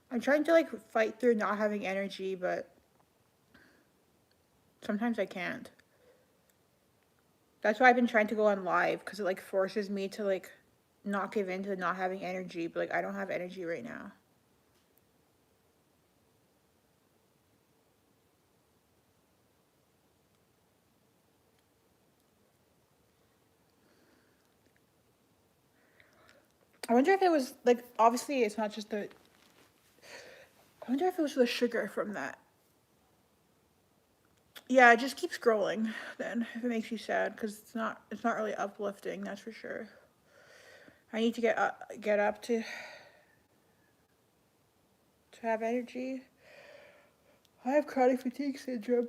I'm trying to like fight through not having energy, but sometimes I can't. That's why I've been trying to go on live, because it like forces me to like not give in to not having energy, but like I don't have energy right now. I wonder if it was like, obviously it's not just the, I wonder if it was the sugar from that. Yeah, just keep scrolling then if it makes you sad, because it's not really uplifting, that's for sure. I need to get up to have energy. I have chronic fatigue syndrome.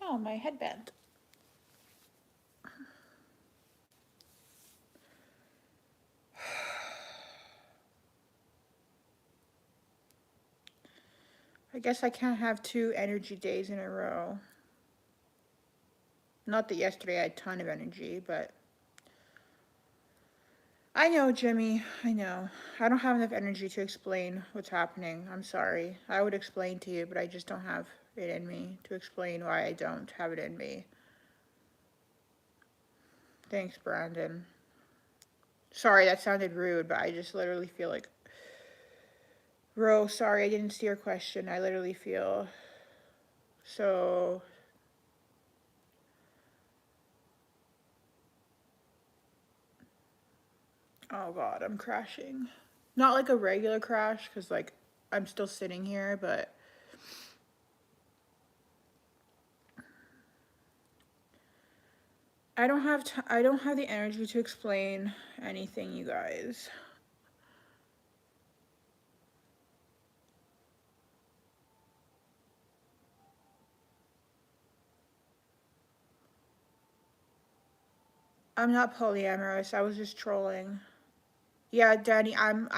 Oh, my headband. I guess I can't have 2 energy days in a row. Not that yesterday I had a ton of energy, but I know, Jimmy. I know. I don't have enough energy to explain what's happening. I'm sorry. I would explain to you, but I just don't have it in me to explain why I don't have it in me. Thanks, Brandon. Sorry, that sounded rude, but I just literally feel like. Ro, sorry, I didn't see your question. I literally feel so. Oh god, I'm crashing. Not like a regular crash, because like I'm still sitting here, but I don't have the energy to explain anything, you guys. I'm not polyamorous. I was just trolling. Yeah, Danny, I'm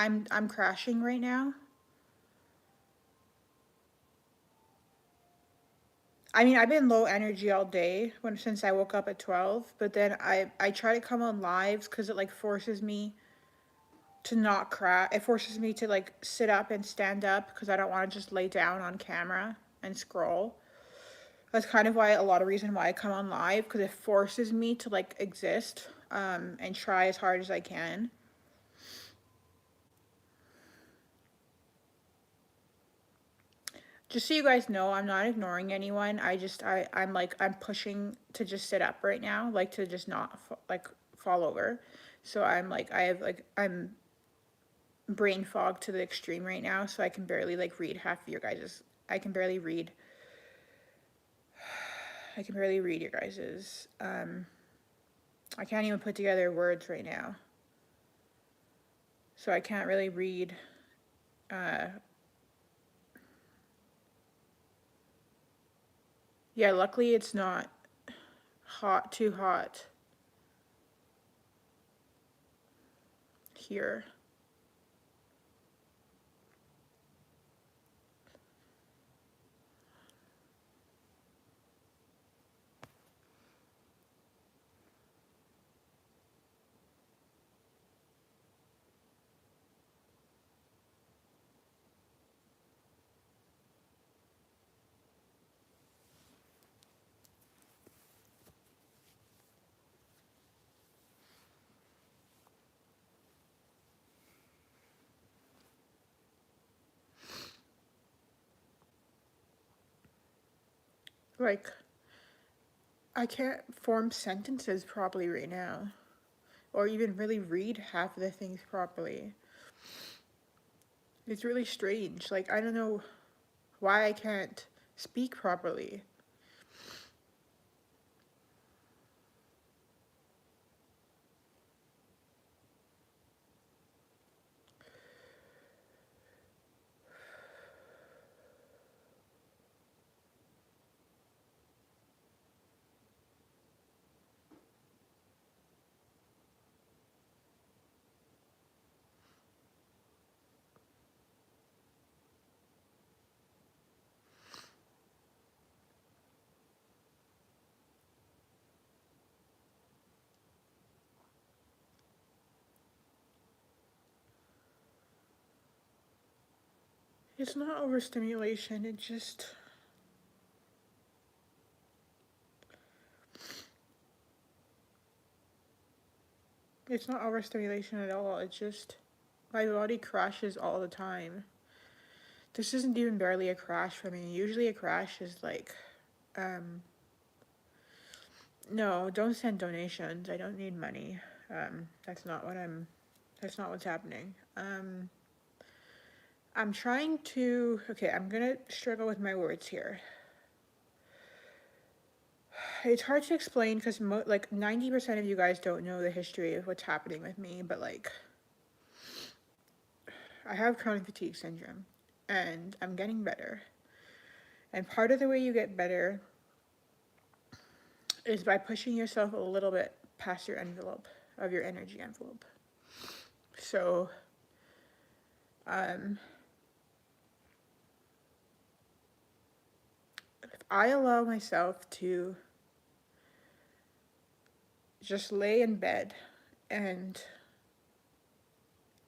crashing right now. I mean, I've been low energy all day since I woke up at 12, but then I try to come on lives cuz it like forces me to not crash. It forces me to like sit up and stand up because I don't want to just lay down on camera and scroll. That's kind of why a lot of reason why I come on live because it forces me to like exist and try as hard as I can. Just so you guys know, I'm not ignoring anyone. I'm like I'm pushing to just sit up right now, like to just not like fall over. So I'm like I'm brain fog to the extreme right now, so I can barely like read half of your guys's. I can barely read. I can barely read your guys's. I can't even put together words right now, so I can't really read. Uh, yeah, luckily it's not too hot here. Like I can't form sentences properly right now, or even really read half of the things properly. It's really strange. Like, I don't know why I can't speak properly. It's not overstimulation, it just. It's not overstimulation at all. It's just. My body crashes all the time. This isn't even barely a crash for me. Usually a crash is like. Um, no, don't send donations. I don't need money. That's not what I'm. That's not what's happening. I'm trying to. Okay, I'm gonna struggle with my words here. It's hard to explain because like 90% of you guys don't know the history of what's happening with me, but like I have chronic fatigue syndrome and I'm getting better. And part of the way you get better is by pushing yourself a little bit past your envelope of your energy envelope. So um if I allow myself to just lay in bed and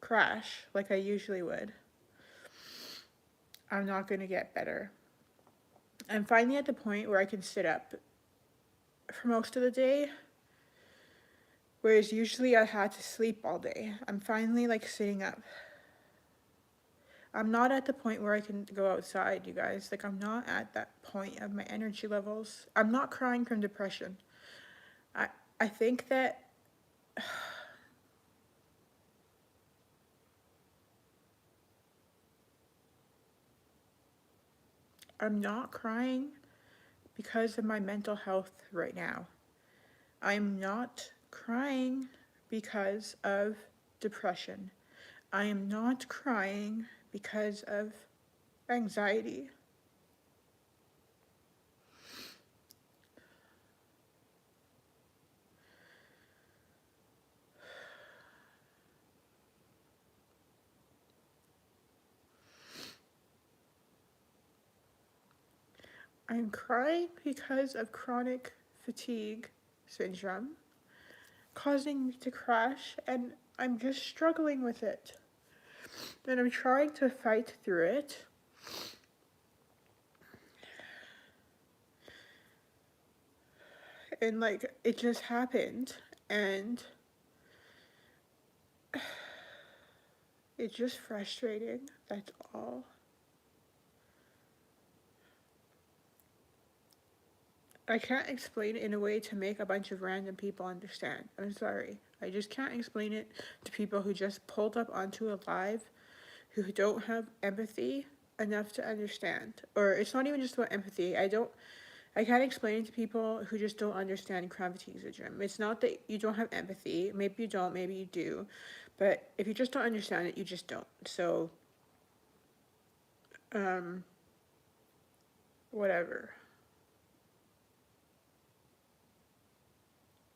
crash like I usually would, I'm not going to get better. I'm finally at the point where I can sit up for most of the day, whereas usually I had to sleep all day. I'm finally like sitting up. I'm not at the point where I can go outside, you guys. Like, I'm not at that point of my energy levels. I'm not crying from depression. I think that I'm not crying because of my mental health right now. I'm not crying because of depression. I am not crying because of anxiety. I'm crying because of chronic fatigue syndrome, causing me to crash, and I'm just struggling with it. And I'm trying to fight through it. And like, it just happened, and it's just frustrating. That's all. I can't explain it in a way to make a bunch of random people understand. I'm sorry. I just can't explain it to people who just pulled up onto a live, who don't have empathy enough to understand. Or it's not even just about empathy. I can't explain it to people who just don't understand chronic fatigue syndrome. It's not that you don't have empathy. Maybe you don't, maybe you do. But if you just don't understand it, you just don't. So, whatever.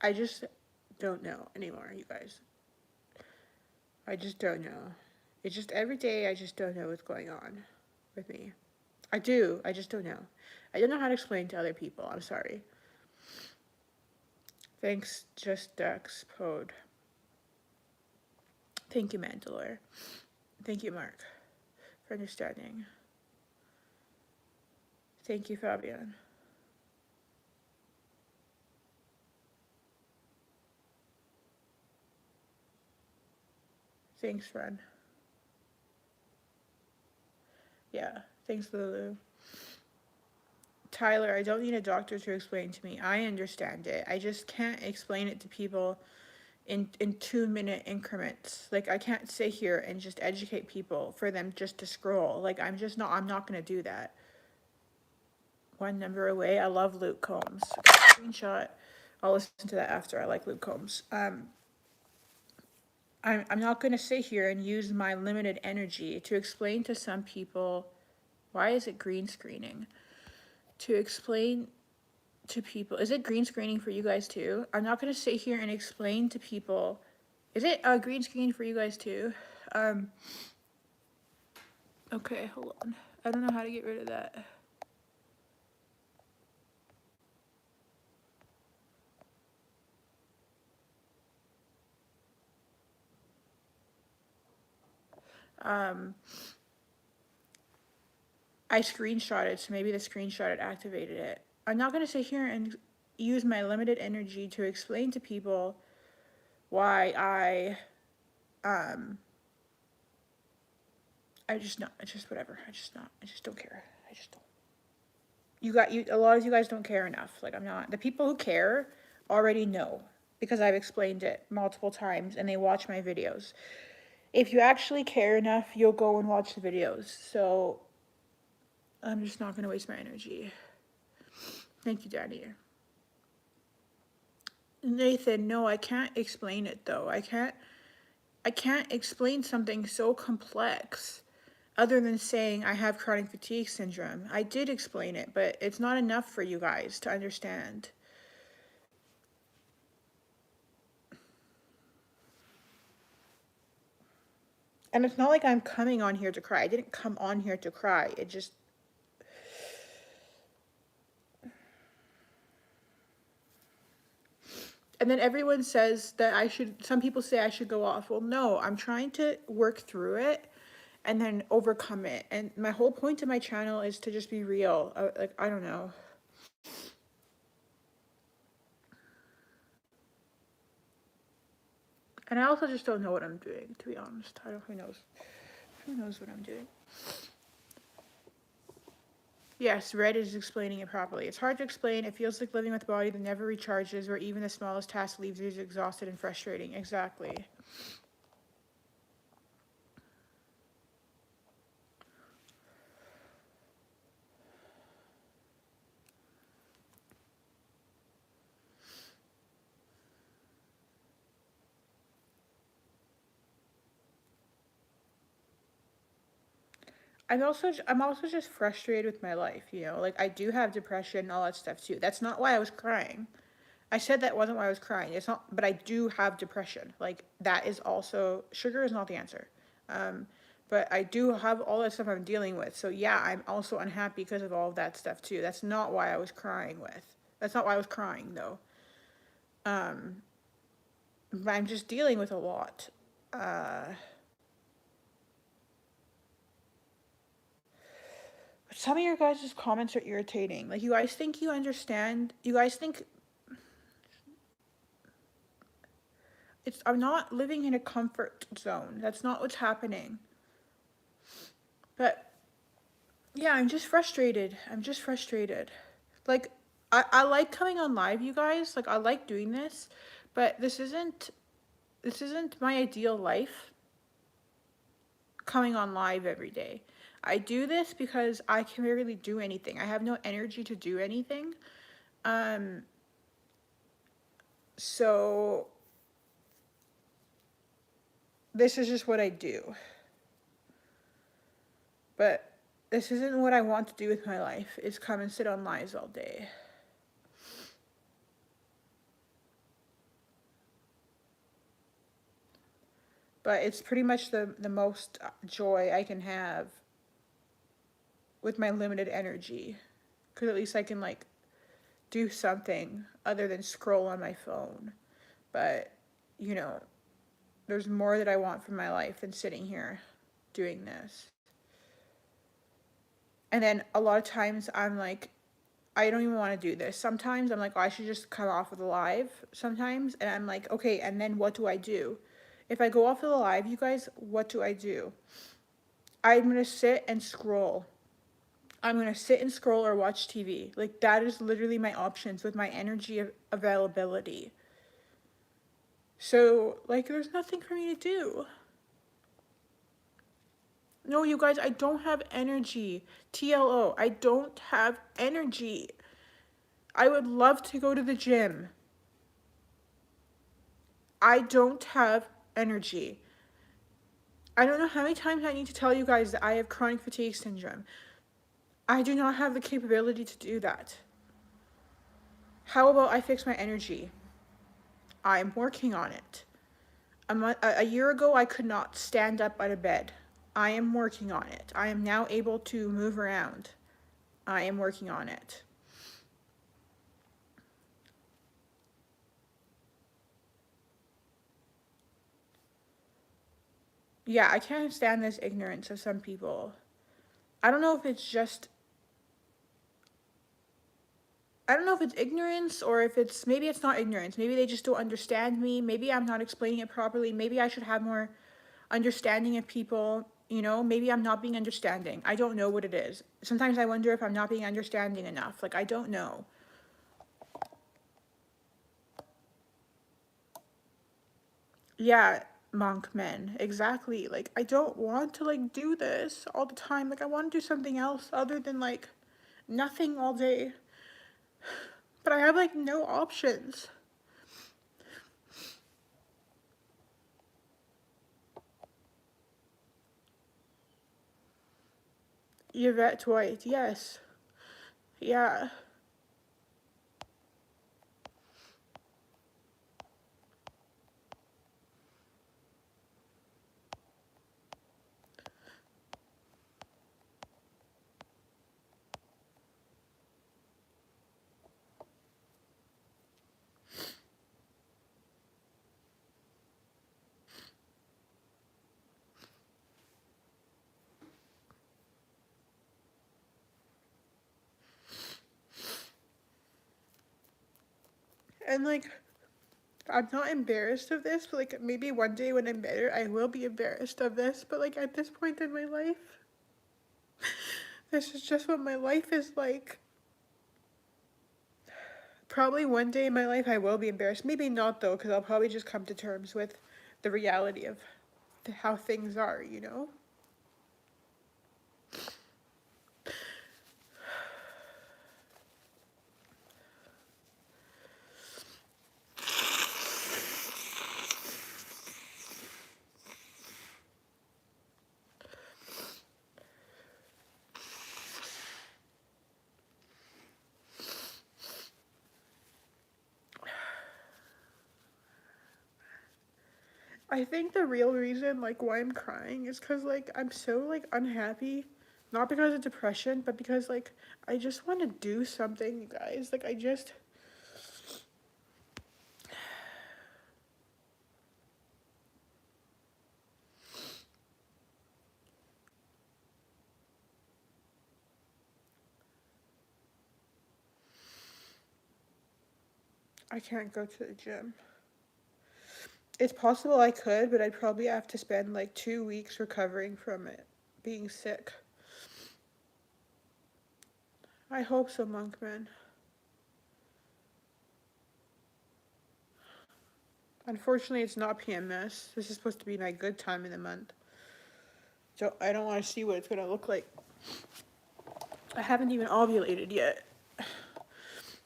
I just don't know anymore, you guys. I just don't know. It's just every day I just don't know what's going on with me. I do. I just don't know. I don't know how to explain to other people. I'm sorry. Thanks, Just Ducks Pod. Thank you, Mandalore. Thank you, Mark, for understanding. Thank you, Fabian. Thanks, friend. Yeah, thanks, Lulu. Tyler, I don't need a doctor to explain to me. I understand it. I just can't explain it to people in 2-minute increments. Like, I can't sit here and just educate people for them just to scroll. Like, I'm not going to do that. One number away. I love Luke Combs. Okay, screenshot. I'll listen to that after. I like Luke Combs. I'm not going to sit here and use my limited energy to explain to some people, why is it green screening? To explain to people, is it green screening for you guys too? I'm not going to sit here and explain to people, is it a green screen for you guys too? Okay, hold on. I don't know how to get rid of that. I screenshotted, so maybe the screenshot had activated it. I'm not going to sit here and use my limited energy to explain to people why I just not, it's just whatever. I just don't care. I just don't. A lot of you guys don't care enough. Like, I'm not, the people who care already know because I've explained it multiple times and they watch my videos. If you actually care enough, you'll go and watch the videos. So I'm just not going to waste my energy. Thank you, Danny. Nathan, no, I can't explain it though. I can't explain something so complex other than saying I have chronic fatigue syndrome. I did explain it, but it's not enough for you guys to understand. And it's not like I'm coming on here to cry. I didn't come on here to cry. It just, And then everyone says that I should, some people say I should go off. Well, no, I'm trying to work through it and then overcome it. And my whole point of my channel is to just be real. Like, I don't know. And I also just don't know what I'm doing, to be honest. I don't, who knows? Who knows what I'm doing? Yes, Red is explaining it properly. It's hard to explain. It feels like living with a body that never recharges, where even the smallest task leaves you exhausted and frustrating. Exactly. I'm also just frustrated with my life, you know? Like, I do have depression and all that stuff too. That's not why I was crying. I said that wasn't why I was crying. It's not, but I do have depression. Like, that is also, sugar is not the answer. Um, but I do have all that stuff I'm dealing with. So yeah, I'm also unhappy because of all of that stuff too. That's not why I was crying with. That's not why I was crying though. But I'm just dealing with a lot. Some of your guys' comments are irritating. Like, you guys think you understand. You guys think it's, I'm not living in a comfort zone. That's not what's happening. But yeah, I'm just frustrated. I'm just frustrated. Like, I like coming on live, you guys. Like, I like doing this, but this isn't my ideal life, coming on live every day. I do this because I can really do anything. I have no energy to do anything. So this is just what I do. But this isn't what I want to do with my life, is come and sit on lives all day. But it's pretty much the most joy I can have with my limited energy. Because at least I can, like, do something other than scroll on my phone. But, you know, there's more that I want from my life than sitting here doing this. And then a lot of times I'm like, I don't even want to do this. Sometimes I'm like, oh, I should just cut off of the live sometimes. And I'm like, okay, and then what do I do? If I go off of the live, you guys, what do I do? I'm going to sit and scroll. I'm going to sit and scroll or watch TV. Like, that is literally my options with my energy availability. So, like, there's nothing for me to do. No, you guys, I don't have energy. TLO, I don't have energy. I would love to go to the gym. I don't have energy. I don't know how many times I need to tell you guys that I have chronic fatigue syndrome. I do not have the capability to do that. How about I fix my energy? I'm working on it. A year ago, I could not stand up out of bed. I am working on it. I am now able to move around. I am working on it. Yeah, I can't stand this ignorance of some people. I don't know if it's just, I don't know if it's ignorance or if it's, maybe it's not ignorance. Maybe they just don't understand me. Maybe I'm not explaining it properly. Maybe I should have more understanding of people. You know, maybe I'm not being understanding. I don't know what it is. Sometimes I wonder if I'm not being understanding enough. Like, I don't know. Yeah, monk men. Exactly. Like, I don't want to, like, do this all the time. Like, I want to do something else other than, like, nothing all day. But I have, like, no options. Yvette White, yes. Yeah. And like, I'm not embarrassed of this, but like maybe one day when I'm better, I will be embarrassed of this. But like at this point in my life, this is just what my life is like. Probably one day in my life I will be embarrassed. Maybe not though, because I'll probably just come to terms with the reality of how things are, you know? I think the real reason like why I'm crying is because like I'm so like unhappy, not because of depression, but because like I just want to do something, you guys. Like I can't go to the gym. It's possible I could, but I'd probably have to spend like 2 weeks recovering from it, being sick. I hope so, Monkman. Unfortunately, it's not PMS. This is supposed to be my good time in the month. So I don't want to see what it's going to look like. I haven't even ovulated yet.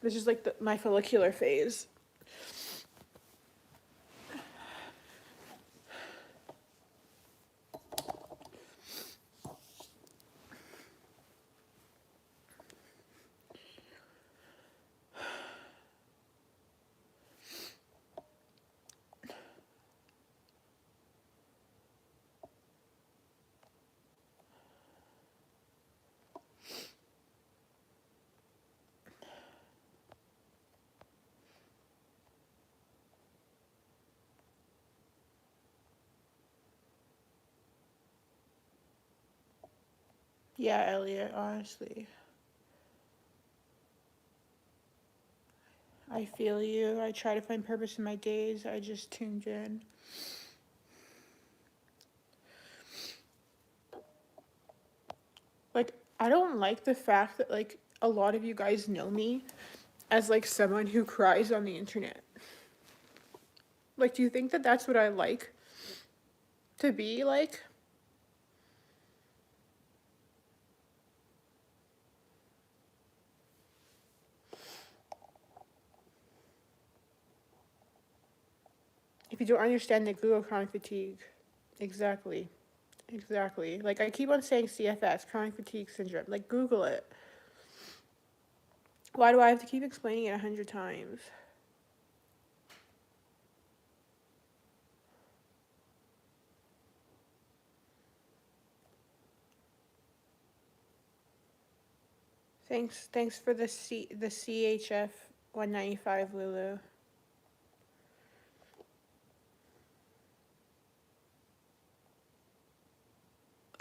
This is like my follicular phase. Yeah, Elliot, honestly. I feel you. I try to find purpose in my days. I just tuned in. Like, I don't like the fact that, like, a lot of you guys know me as, like, someone who cries on the internet. Like, do you think that that's what I like to be like? If you don't understand the Google chronic fatigue. Exactly. Exactly. Like, I keep on saying CFS, chronic fatigue syndrome. Like, Google it. Why do I have to keep explaining it 100 times? Thanks for the CHF 195, Lulu.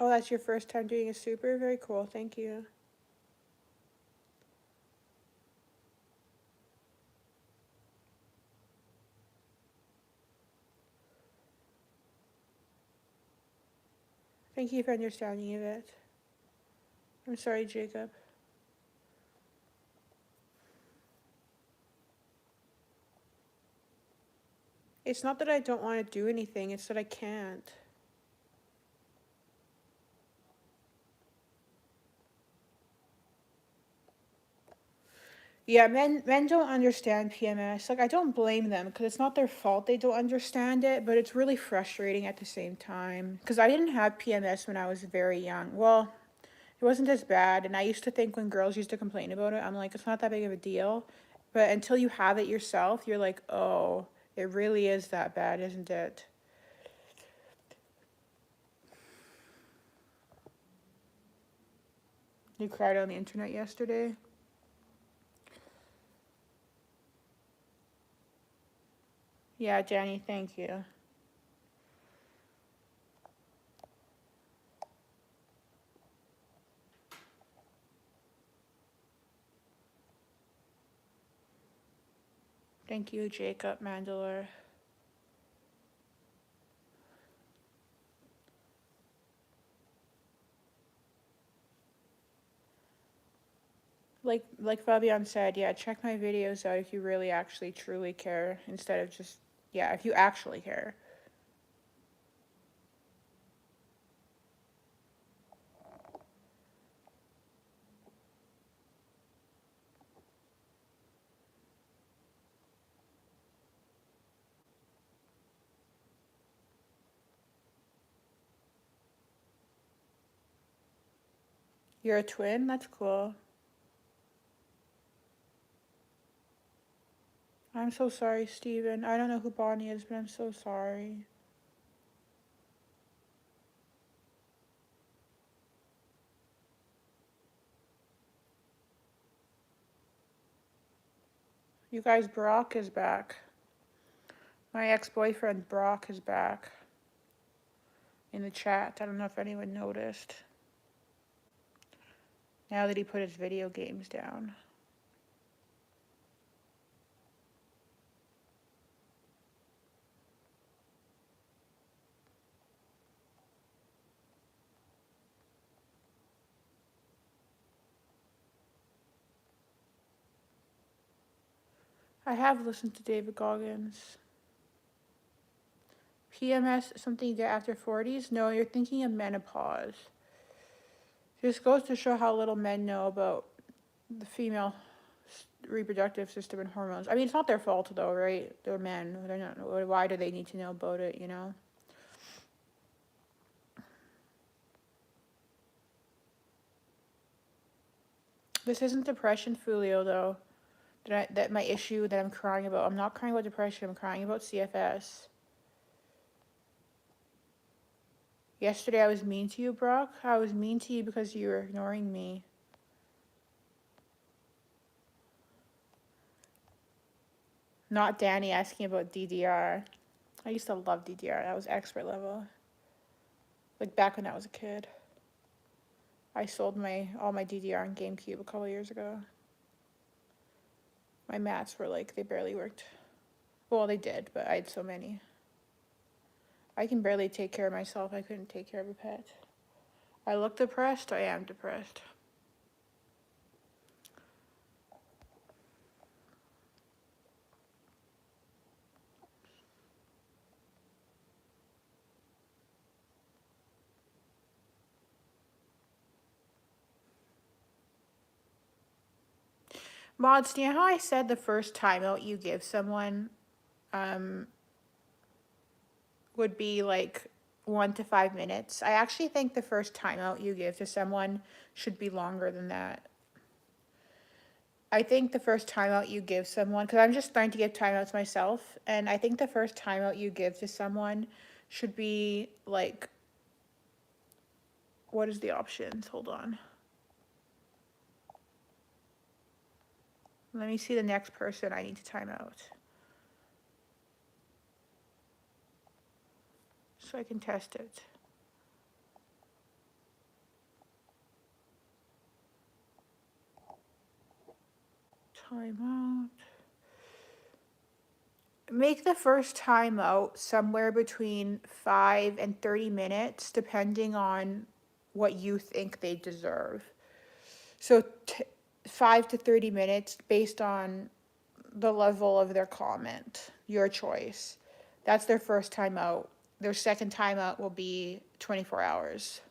Oh, that's your first time doing a super? Very cool. Thank you. Thank you for understanding of it. I'm sorry, Jacob. It's not that I don't want to do anything, it's that I can't. Yeah, men don't understand PMS. Like, I don't blame them because it's not their fault they don't understand it, but it's really frustrating at the same time. Because I didn't have PMS when I was very young. Well, it wasn't as bad, and I used to think when girls used to complain about it, I'm like, it's not that big of a deal. But until you have it yourself, you're like, oh, it really is that bad, isn't it? You cried on the internet yesterday? Yeah, Jenny, thank you. Thank you, Jacob Mandler. Like Fabian said, yeah, check my videos out if you really actually truly care instead of just, yeah, if you actually care. You're a twin? That's cool. I'm so sorry, Steven. I don't know who Bonnie is, but I'm so sorry. You guys, Brock is back. My ex-boyfriend Brock is back in the chat. I don't know if anyone noticed. Now that he put his video games down. I have listened to David Goggins. PMS, something you get after 40s? No, you're thinking of menopause. Just goes to show how little men know about the female reproductive system and hormones. I mean, it's not their fault though, right? They're men. They're not. Why do they need to know about it? You know. This isn't depression, Fulio, though. That my issue that I'm crying about. I'm not crying about depression. I'm crying about CFS. Yesterday I was mean to you, Brock. I was mean to you because you were ignoring me. Not Danny asking about DDR. I used to love DDR. That was expert level. Like back when I was a kid. I sold all my DDR and GameCube a couple years ago. My mats were like, they barely worked. Well, they did, but I had so many. I can barely take care of myself. I couldn't take care of a pet. I look depressed. I am depressed. Mods, do you know how I said the first timeout you give someone would be like 1 to 5 minutes? I actually think the first timeout you give to someone should be longer than that. I think the first timeout you give someone, because I'm just starting to give timeouts myself, and I think the first timeout you give to someone should be like, what is the options? Hold on. Let me see the next person I need to time out. So I can test it. Time out. Make the first time out somewhere between 5 and 30 minutes, depending on what you think they deserve. So 5 to 30 minutes based on the level of their comment, your choice. That's their first time out. Their second time out will be 24 hours.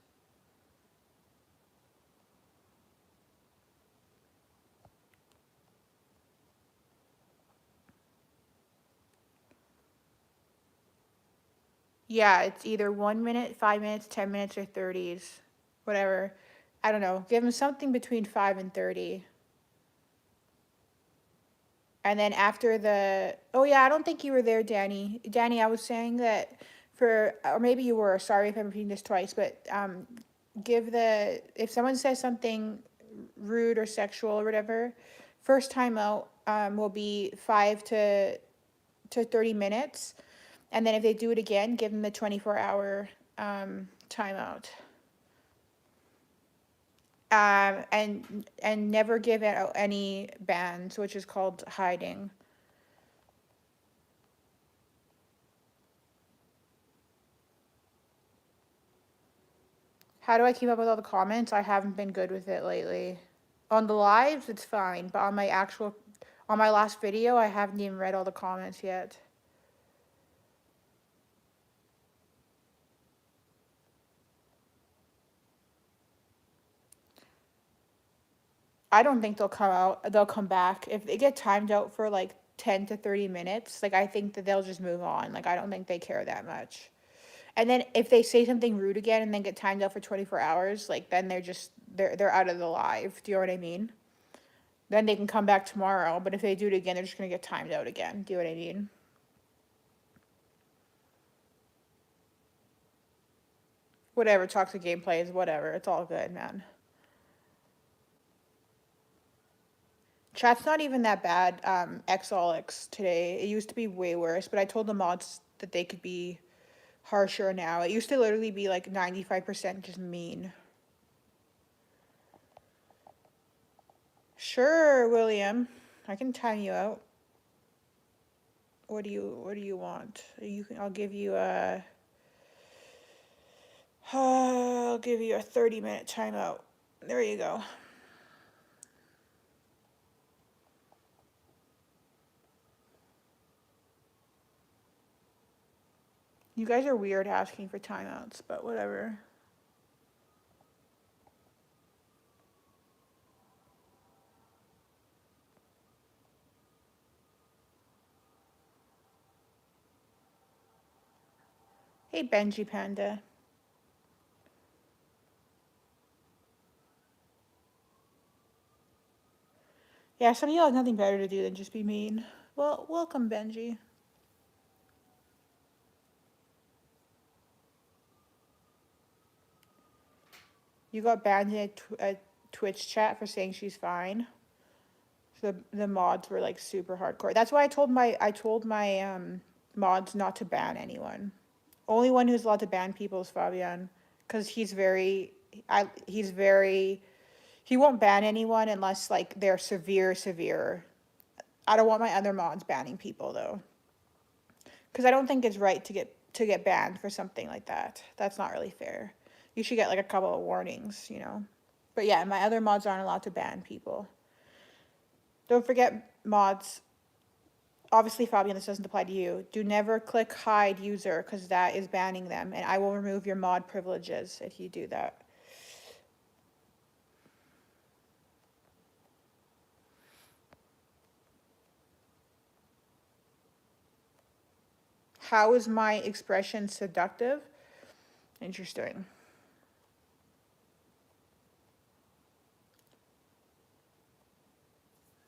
Yeah, it's either 1 minute, 5 minutes, 10 minutes, or 30s. Whatever. I don't know. Give them something between 5 and 30. And then after oh yeah, I don't think you were there, Danny. Danny, I was saying that or maybe you were, sorry if I'm repeating this twice, but if someone says something rude or sexual or whatever, first time out will be 5 to 30 minutes. And then if they do it again, give them the 24-hour timeout. And never give out any bans, which is called hiding. How do I keep up with all the comments? I haven't been good with it lately. On the lives, it's fine, but on my last video, I haven't even read all the comments yet. I don't think they'll come back. If they get timed out for like 10 to 30 minutes, like I think that they'll just move on. Like I don't think they care that much. And then if they say something rude again and then get timed out for 24 hours, like then they're out of the live. Do you know what I mean? Then they can come back tomorrow, but if they do it again, they're just gonna get timed out again. Do you know what I mean? Whatever, toxic gameplay is whatever. It's all good, man. Chat's not even that bad, Xolix today. It used to be way worse, but I told the mods that they could be harsher now. It used to literally be like 95% just mean. Sure, William. I can time you out. What do you want? I'll give you a 30-minute timeout. There you go. You guys are weird asking for timeouts, but whatever. Hey, Benji Panda. Yeah, some of y'all have nothing better to do than just be mean. Well, welcome, Benji. You got banned in a Twitch chat for saying she's fine. So the mods were like super hardcore. That's why I told my mods not to ban anyone. Only one who's allowed to ban people is Fabian, because he won't ban anyone unless like they're severe. I don't want my other mods banning people though, because I don't think it's right to get banned for something like that. That's not really fair. You should get like a couple of warnings, you know. But yeah, my other mods aren't allowed to ban people. Don't forget, mods. Obviously, Fabian, this doesn't apply to you. Do never click hide user, because that is banning them, and I will remove your mod privileges if you do that. How is my expression seductive? Interesting.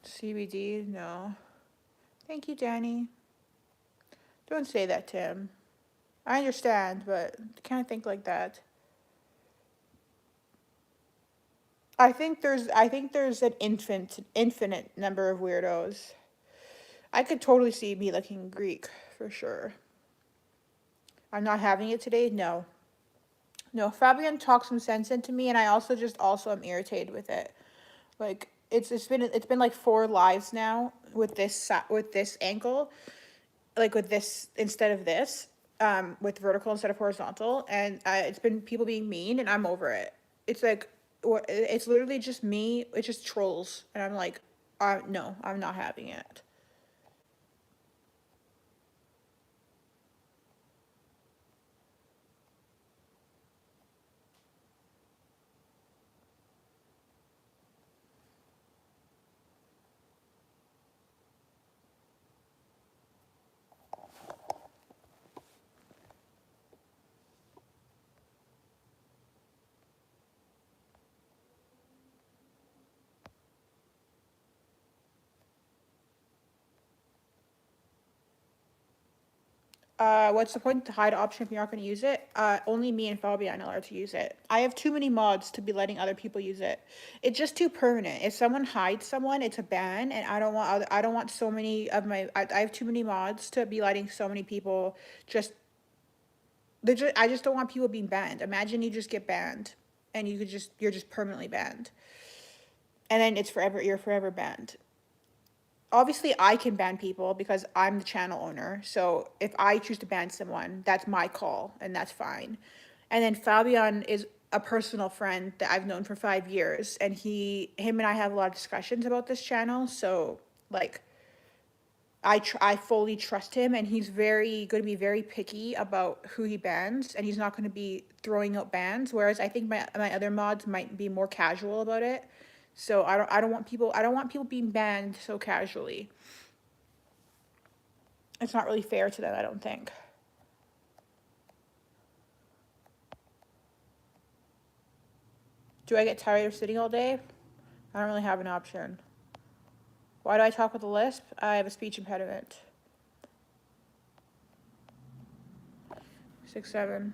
CBD? No. Thank you, Danny. Don't say that, Tim. I understand, but can't think like that. I think there's an infinite number of weirdos. I could totally see me looking Greek for sure. I'm not having it today. No. No, Fabian talked some sense into me, and I also am irritated with it. Like it's been like 4 lives now with this ankle, like with this instead of this, with vertical instead of horizontal, and it's been people being mean, and I'm over it. It's like it's literally just me. It's just trolls, and I'm like, no, I'm not having it. What's the point to hide option if you're not going to use it? Only me and Fabian are allowed to use it. I have too many mods to be letting other people use it. It's just too permanent. If someone hides someone, it's a ban, and I don't want so many of my. I have too many mods to be letting so many people just. I just don't want people being banned. Imagine you just get banned, and you're just permanently banned, and then you're forever banned. Obviously I can ban people because I'm the channel owner. So if I choose to ban someone, that's my call and that's fine. And then Fabian is a personal friend that I've known for 5 years, and him and I have a lot of discussions about this channel. So like, I fully trust him, and he's going to be very picky about who he bans, and he's not going to be throwing out bans. Whereas I think my other mods might be more casual about it. So I don't want people being banned so casually. It's not really fair to them, I don't think. Do I get tired of sitting all day? I don't really have an option. Why do I talk with a lisp? I have a speech impediment. 6'7".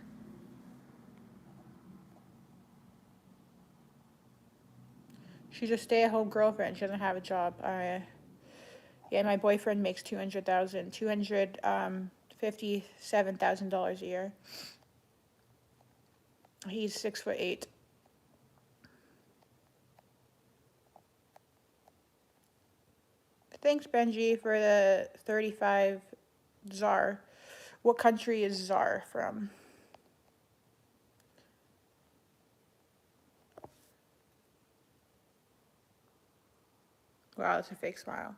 She's a stay-at-home girlfriend. She doesn't have a job. Yeah, my boyfriend makes $257,000 a year. He's 6'8". Thanks, Benji, for the 35 czar. What country is czar from? Wow, that's a fake smile.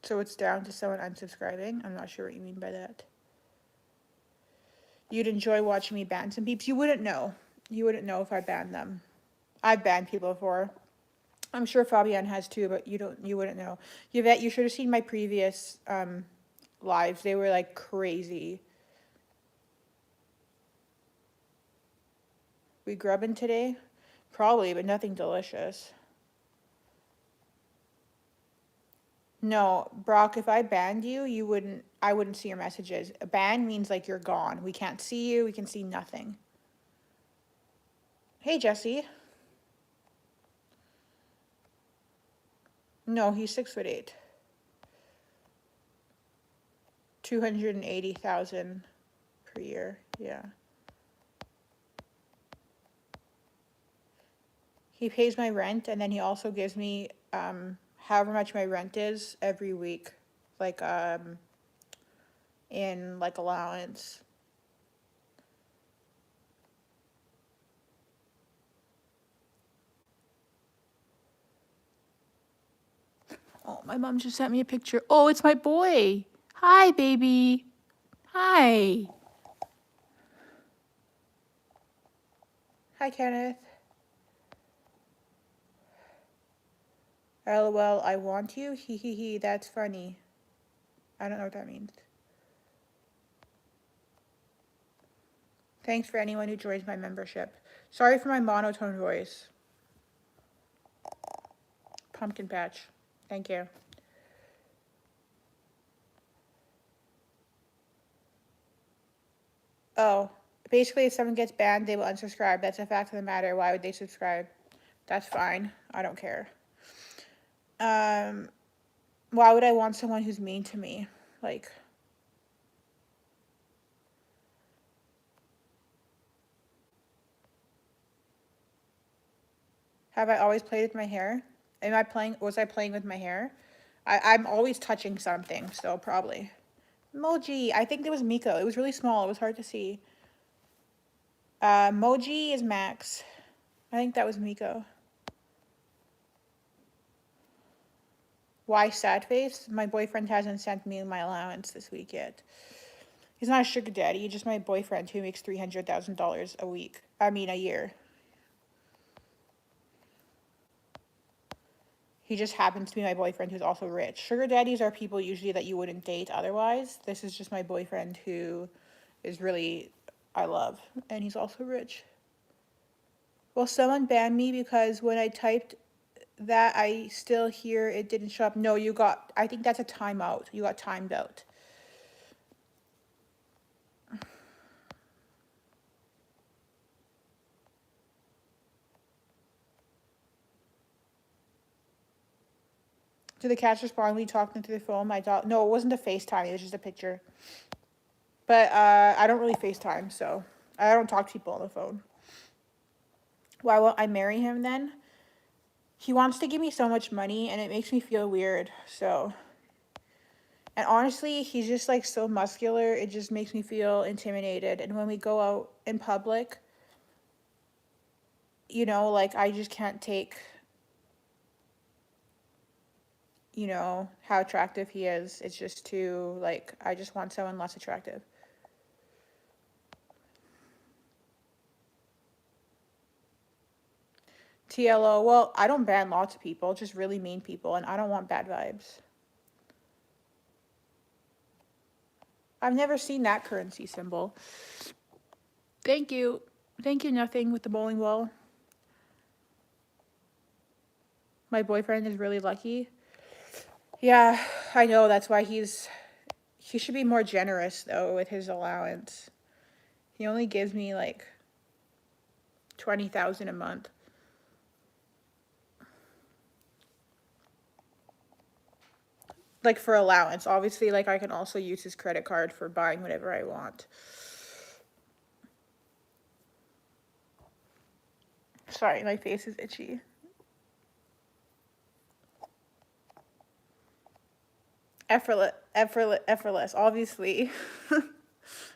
So it's down to someone unsubscribing? I'm not sure what you mean by that. You'd enjoy watching me ban some peeps? You wouldn't know. You wouldn't know if I banned them. I've banned people before. I'm sure Fabienne has too, but you wouldn't know. You should have seen my previous lives. They were like crazy. We grubbing today? Probably, but nothing delicious. No, Brock, if I banned you, I wouldn't see your messages. A ban means like you're gone. We can't see you, we can see nothing. Hey, Jesse. No, he's 6'8". 280,000 per year, yeah. He pays my rent, and then he also gives me however much my rent is every week, like in like allowance. Oh, my mom just sent me a picture. Oh, it's my boy. Hi, baby. Hi. Hi, Kenneth. LOL, I want you. Hee hee hee, that's funny. I don't know what that means. Thanks for anyone who joins my membership. Sorry for my monotone voice. Pumpkin patch. Thank you. Oh, basically if someone gets banned, they will unsubscribe. That's a fact of the matter. Why would they subscribe? That's fine. I don't care. Why would I want someone who's mean to me? Like, have I always played with my hair? Was I playing with my hair? I'm always touching something, so probably. Moji, I think it was Miko. It was really small. It was hard to see. Moji is Max. I think that was Miko. Why sad face? My boyfriend hasn't sent me my allowance this week yet. He's not a sugar daddy. He's just my boyfriend who makes $300,000 a year. He just happens to be my boyfriend who's also rich. Sugar daddies are people usually that you wouldn't date otherwise. This is just my boyfriend who is really, I love, and he's also rich. Well, someone banned me because when I typed that, I still hear it didn't show up. No, I think that's a timeout. You got timed out. Did the cats respond when you talked into the phone? No, it wasn't a FaceTime. It was just a picture. But I don't really FaceTime, so I don't talk to people on the phone. Why won't I marry him then? He wants to give me so much money, and it makes me feel weird, so And honestly, he's just like so muscular. It just makes me feel intimidated. And when we go out in public, you know, like I just can't take, you know, how attractive he is. It's just too, like, I just want someone less attractive. TLO, well, I don't ban lots of people, just really mean people, and I don't want bad vibes. I've never seen that currency symbol. Thank you. Thank you, nothing with the bowling ball. My boyfriend is really lucky. Yeah, I know, that's why he should be more generous, though, with his allowance. He only gives me, like, 20,000 a month. Like, for allowance. Obviously, like, I can also use his credit card for buying whatever I want. Sorry, my face is itchy. Effortless, obviously.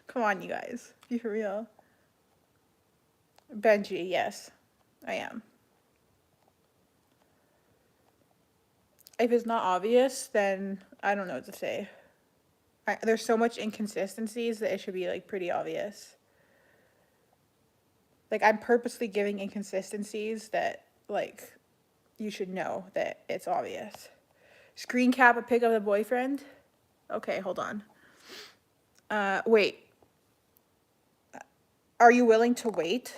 Come on, you guys. Be for real. Benji, yes, I am. If it's not obvious, then I don't know what to say. There's so much inconsistencies that it should be, like, pretty obvious. Like, I'm purposely giving inconsistencies that, like, you should know that it's obvious. Screen cap a pic of the boyfriend? Okay, hold on. Wait. Are you willing to wait?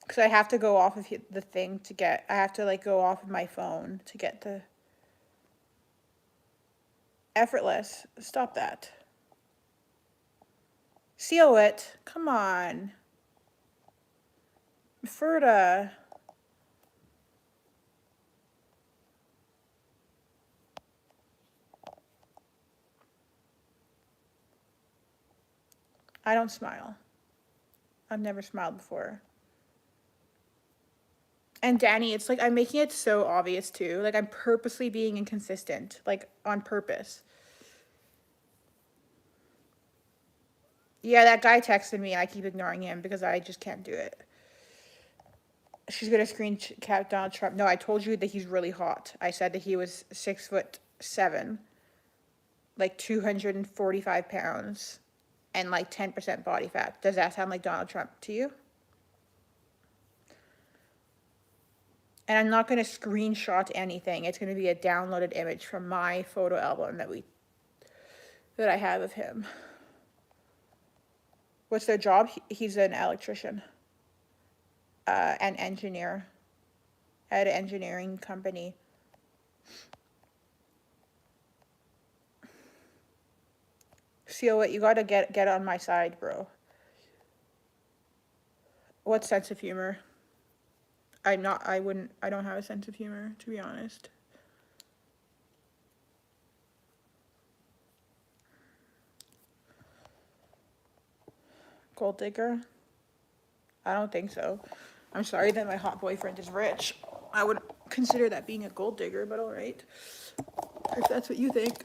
Because I have to go off of the thing to get, I have to, like, go off of my phone to get the... Effortless. Stop that. Seal it. Come on. Ferda. I don't smile. I've never smiled before. And Danny, it's like I'm making it so obvious too. Like I'm purposely being inconsistent, like on purpose. Yeah, that guy texted me and I keep ignoring him because I just can't do it. She's gonna screen cap Donald Trump. No, I told you that he's really hot. I said that he was 6'7", like 245 pounds, and like 10% body fat. Does that sound like Donald Trump to you? And I'm not going to screenshot anything. It's going to be a downloaded image from my photo album that I have of him. What's their job? He's an electrician, an engineer at an engineering company. Seal it. You got to get on my side, bro. What sense of humor? I don't have a sense of humor, to be honest. Gold digger? I don't think so. I'm sorry that my hot boyfriend is rich. I would consider that being a gold digger, but all right. If that's what you think.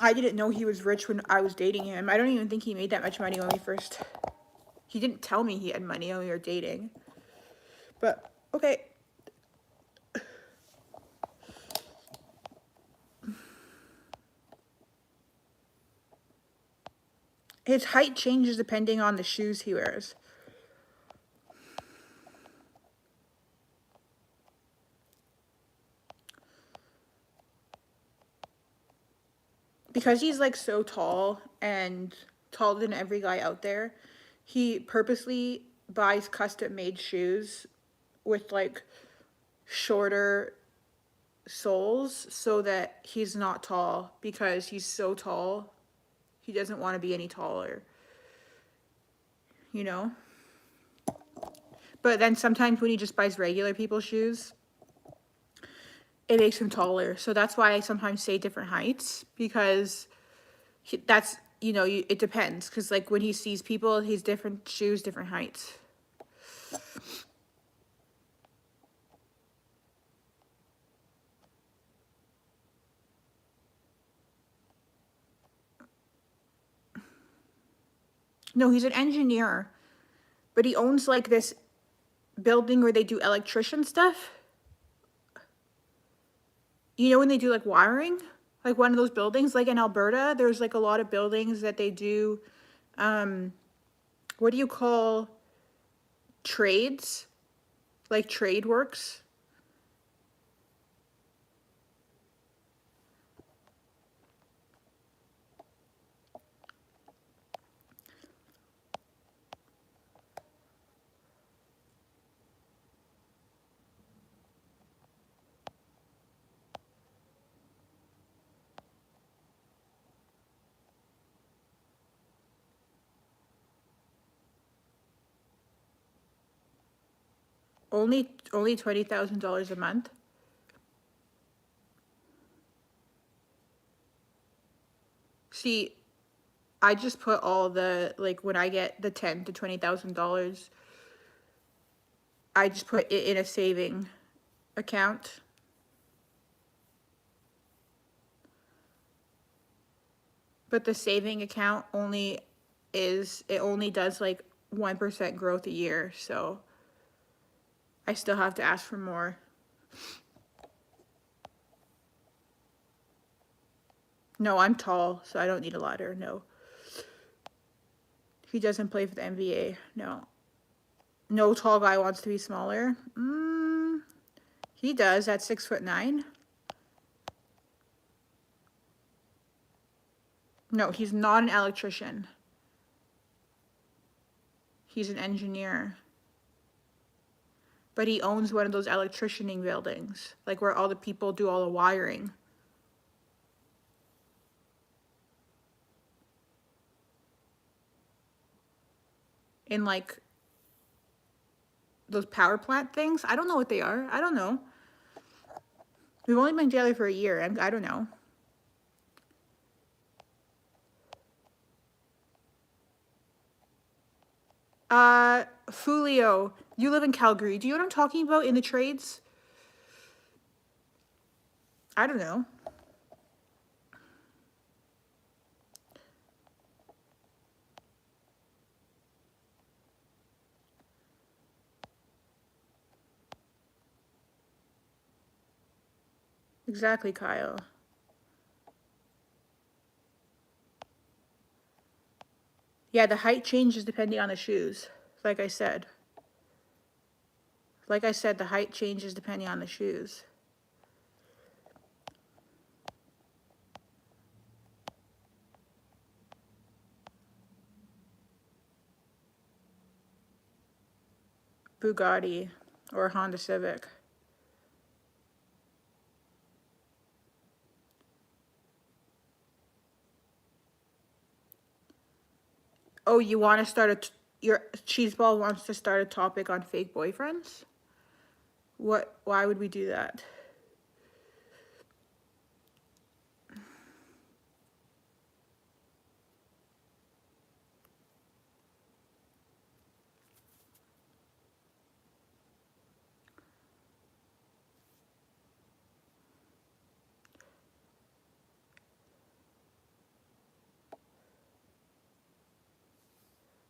I didn't know he was rich when I was dating him. I don't even think he made that much money when we first... He didn't tell me he had money when we were dating. But, okay. His height changes depending on the shoes he wears. Because he's like so tall and taller than every guy out there, he purposely buys custom made shoes with like shorter soles so that he's not tall, because he's so tall he doesn't want to be any taller, you know? But then sometimes when he just buys regular people's shoes, it makes him taller. So that's why I sometimes say different heights, because that's, you know, it depends. Because like when he sees people, he's different shoes, different heights. No, he's an engineer, but he owns like this building where they do electrician stuff. You know when they do like wiring? Like one of those buildings, like in Alberta, there's like a lot of buildings that they do, what do you call trades? Like trade works. Only $20,000 a month. See, I just put all the, like when I get the $10,000 to $20,000, I just put it in a saving account. But the saving account only does like 1% growth a year, so I still have to ask for more. No, I'm tall, so I don't need a ladder, no. He doesn't play for the NBA, no. No tall guy wants to be smaller. He does at 6'9". No, he's not an electrician. He's an engineer. But he owns one of those electricianing buildings, like where all the people do all the wiring. In like those power plant things. I don't know what they are. I don't know. We've only been together for a year, and I don't know. Fulio, you live in Calgary. Do you know what I'm talking about in the trades? I don't know. Exactly, Kyle. Yeah, the height changes depending on the shoes, like I said. Like I said, the height changes depending on the shoes. Bugatti or Honda Civic. Oh, you want to start your cheeseball wants to start a topic on fake boyfriends? What? Why would we do that?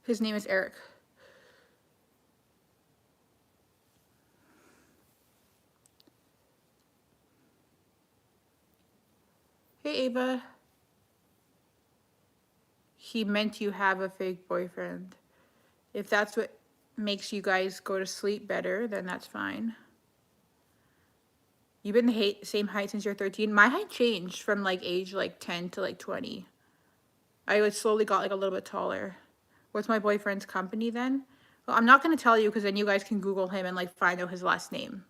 His name is Eric. Hey, Ava. He meant you have a fake boyfriend. If that's what makes you guys go to sleep better, then that's fine. You've been the same height since you're 13. My height changed from like age like 10 to like 20. I like slowly got like a little bit taller. What's my boyfriend's company then? Well, I'm not going to tell you because then you guys can Google him and like find out his last name.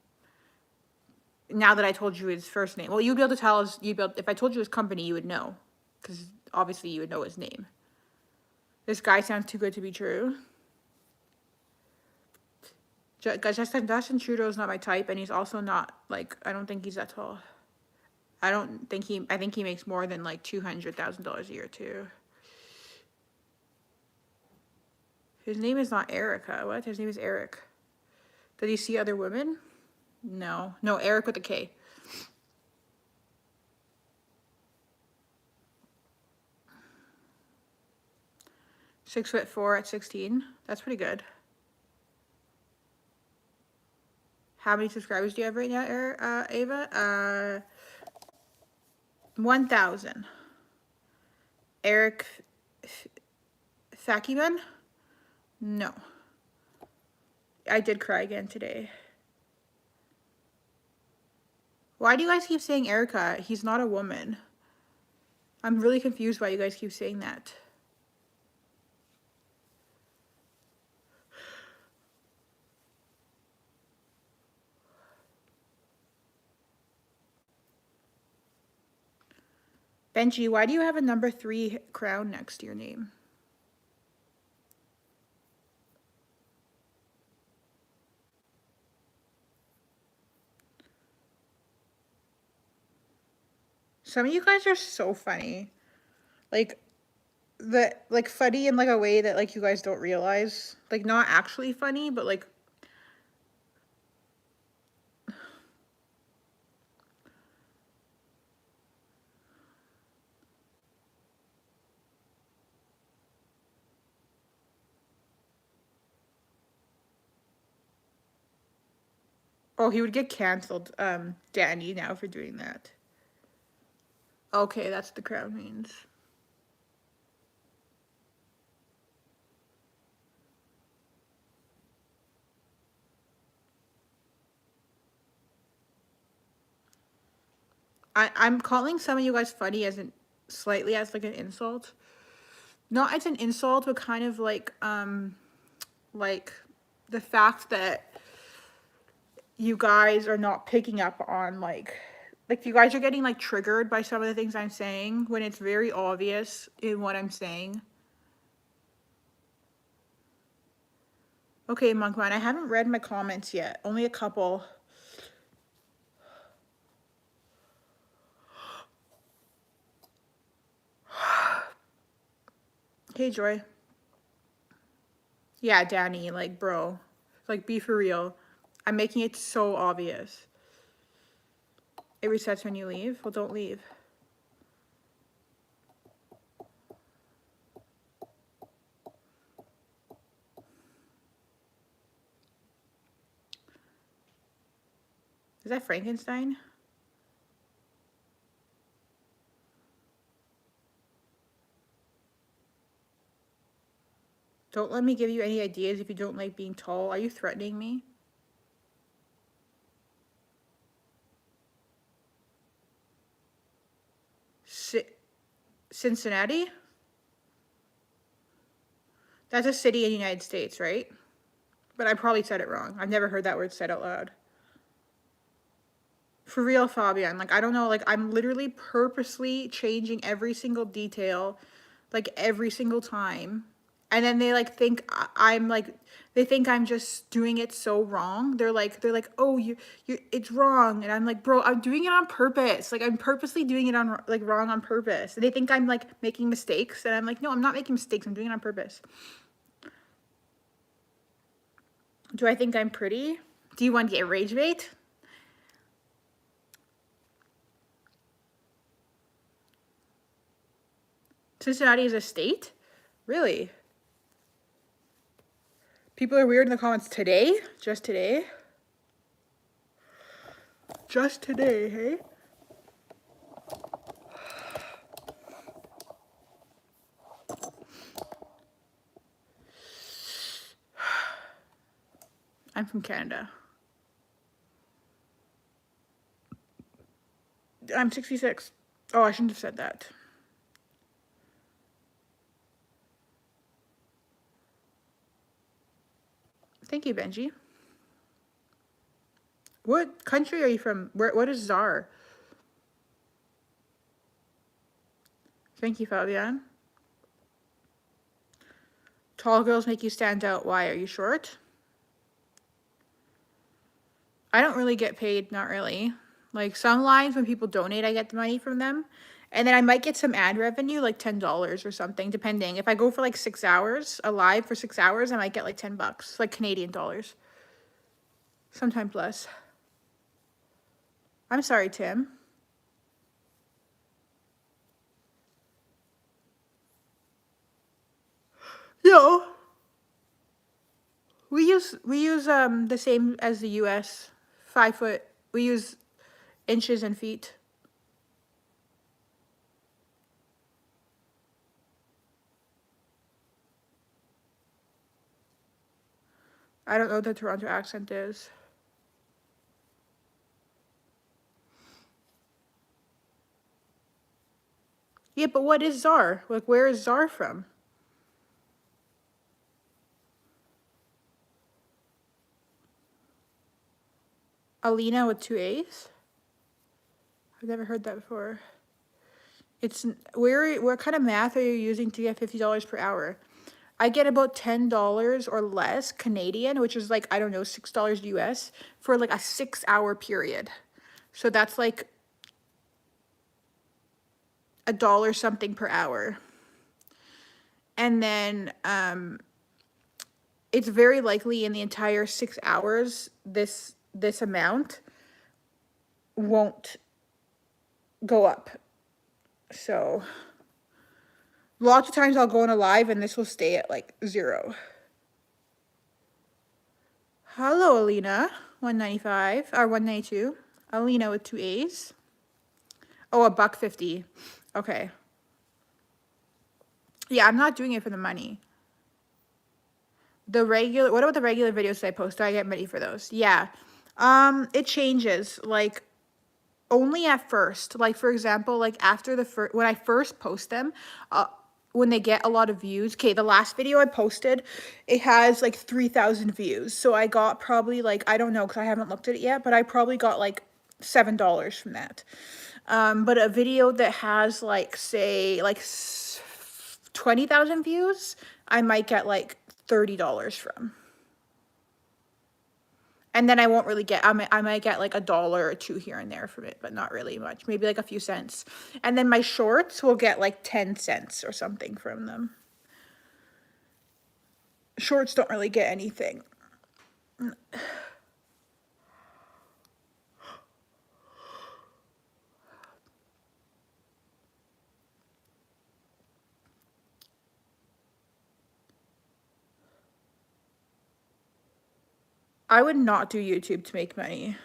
Now that I told you his first name. Well, you'd be able to tell us, if I told you his company, you would know. Because obviously you would know his name. This guy sounds too good to be true. Guys, Justin Trudeau is not my type, and he's also not, like, I don't think he's that tall. I think he makes more than, like, $200,000 a year, too. His name is not Erica. What? His name is Eric. Did he see other women? No. No, Eric with a K. 6'4" at 16. That's pretty good. How many subscribers do you have right now, Ava? 1,000. Eric Fakiman? No. I did cry again today. Why do you guys keep saying Erica? He's not a woman. I'm really confused why you guys keep saying that. Benji, why do you have a number 3 crown next to your name? Some of you guys are so funny. Like, funny in like a way that like you guys don't realize. Like, not actually funny, but like. Oh, he would get canceled, Danny, now for doing that. Okay, that's what the crown means. I'm calling some of you guys funny as slightly as like an insult. Not as an insult, but kind of like the fact that you guys are not picking up on like you guys are getting like triggered by some of the things I'm saying when it's very obvious in what I'm saying. Okay, Monkman, I haven't read my comments yet. Only a couple. Hey, Joy. Yeah, Danny, like, bro. Like, be for real. I'm making it so obvious. It resets when you leave? Well, don't leave. Is that Frankenstein? Don't let me give you any ideas if you don't like being tall. Are you threatening me? Cincinnati? That's a city in the United States, right? But I probably said it wrong. I've never heard that word said out loud. For real, Fabian. Like, I don't know. Like, I'm literally purposely changing every single detail, like, every single time. And then they, like, think I'm, like, they think I'm just doing it so wrong. They're like, oh, it's wrong. And I'm like, bro, I'm doing it on purpose. Like, I'm purposely doing it on, like, wrong on purpose. And they think I'm, like, making mistakes. And I'm like, no, I'm not making mistakes. I'm doing it on purpose. Do I think I'm pretty? Do you want to get rage bait? Cincinnati is a state? Really? People are weird in the comments today? Just today? Just today, hey? I'm from Canada. I'm 66. Oh, I shouldn't have said that. Thank you, Benji. What country are you from? What is Czar? Thank you, Fabian. Tall girls make you stand out. Why? Are you short? I don't really get paid, not really. Like, some lines when people donate, I get the money from them. And then I might get some ad revenue, like $10 or something, depending. If I go for like 6 hours, a live for 6 hours, I might get like $10, like Canadian dollars. Sometimes less. I'm sorry, Tim. No. We use the same as the US. 5 foot. We use inches and feet. I don't know what the Toronto accent is. Yeah, but what is Czar? Like, where is Czar from? Alina with 2 A's? I've never heard that before. It's what kind of math are you using to get $50 per hour? I get about $10 or less Canadian, which is like, I don't know, $6 US for like a 6 hour period. So that's like $1 something per hour. And then it's very likely in the entire 6 hours, this amount won't go up. So lots of times I'll go on a live and this will stay at like 0. Hello, Alina. 195 or 192. Alina with 2 A's. Oh, $1.50. Okay. Yeah, I'm not doing it for the money. What about the regular videos I post? Do I get money for those? Yeah. It changes. Like, only at first. Like, for example, like after when I first post them, when they get a lot of views. Okay, the last video I posted, it has like 3,000 views. So I got probably like, I don't know, because I haven't looked at it yet, but I probably got like $7 from that. But a video that has like, say, like 20,000 views, I might get like $30 from. And then I won't really get, I might get like $1 or $2 here and there from it, but not really much. Maybe like a few cents. And then my shorts will get like 10 cents or something from them. Shorts don't really get anything. I would not do YouTube to make money.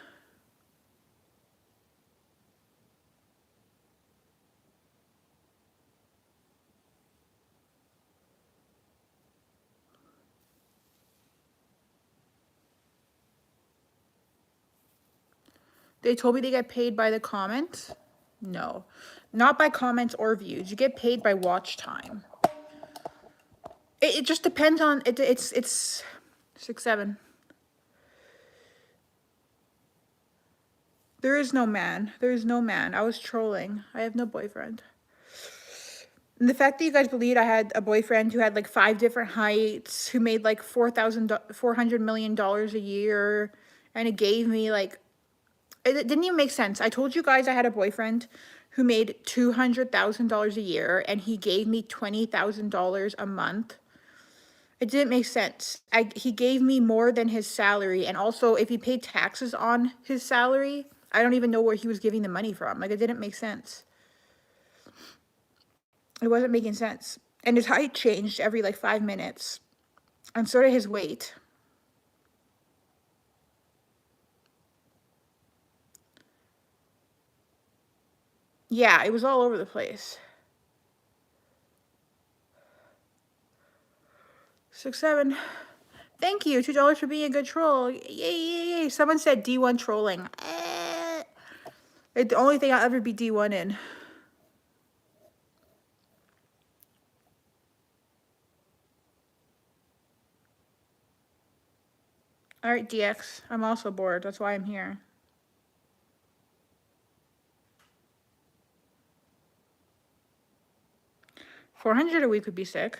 They told me they get paid by the comments. No, not by comments or views. You get paid by watch time. It just depends on it. It's 6-7. There is no man. There is no man. I was trolling. I have no boyfriend. And the fact that you guys believed I had a boyfriend who had like 5 different heights, who made like $400 million a year, and it gave me like, it didn't even make sense. I told you guys I had a boyfriend who made $200,000 a year, and he gave me $20,000 a month. It didn't make sense. He gave me more than his salary, and also if he paid taxes on his salary, I don't even know where he was giving the money from. Like, it didn't make sense. It wasn't making sense. And his height changed every like 5 minutes. And so did his weight. Yeah, it was all over the place. 6-7. Thank you. $2 for being a good troll. Yay, yay, yay. Someone said D1 trolling. It's the only thing I'll ever be D1 in. All right, DX. I'm also bored. That's why I'm here. $400 a week would be sick.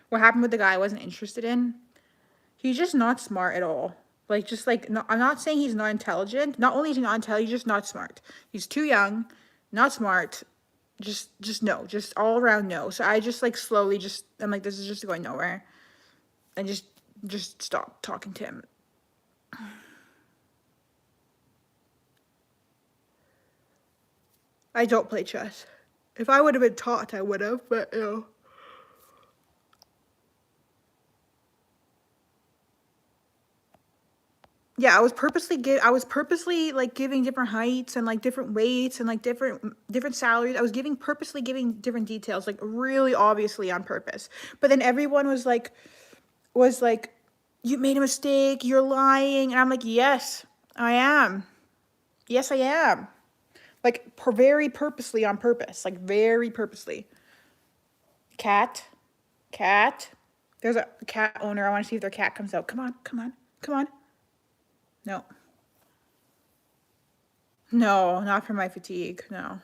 What happened with the guy I wasn't interested in? He's just not smart at all. Like, just like, no, I'm not saying he's not intelligent. Not only is he not intelligent, he's just not smart. He's too young, not smart. Just no, just all around no. So I just like slowly I'm like, this is just going nowhere. And just stop talking to him. I don't play chess. If I would have been taught, I would have, but you know. Yeah, I was purposely like giving different heights and like different weights and like different salaries. I was purposely giving different details, like really obviously on purpose. But then everyone was like, you made a mistake, you're lying. And I'm like, yes, I am. Yes, I am. Like very purposely on purpose, like very purposely. Cat, cat. There's a cat owner. I want to see if their cat comes out. Come on, come on, come on. No. No, not for my fatigue. No.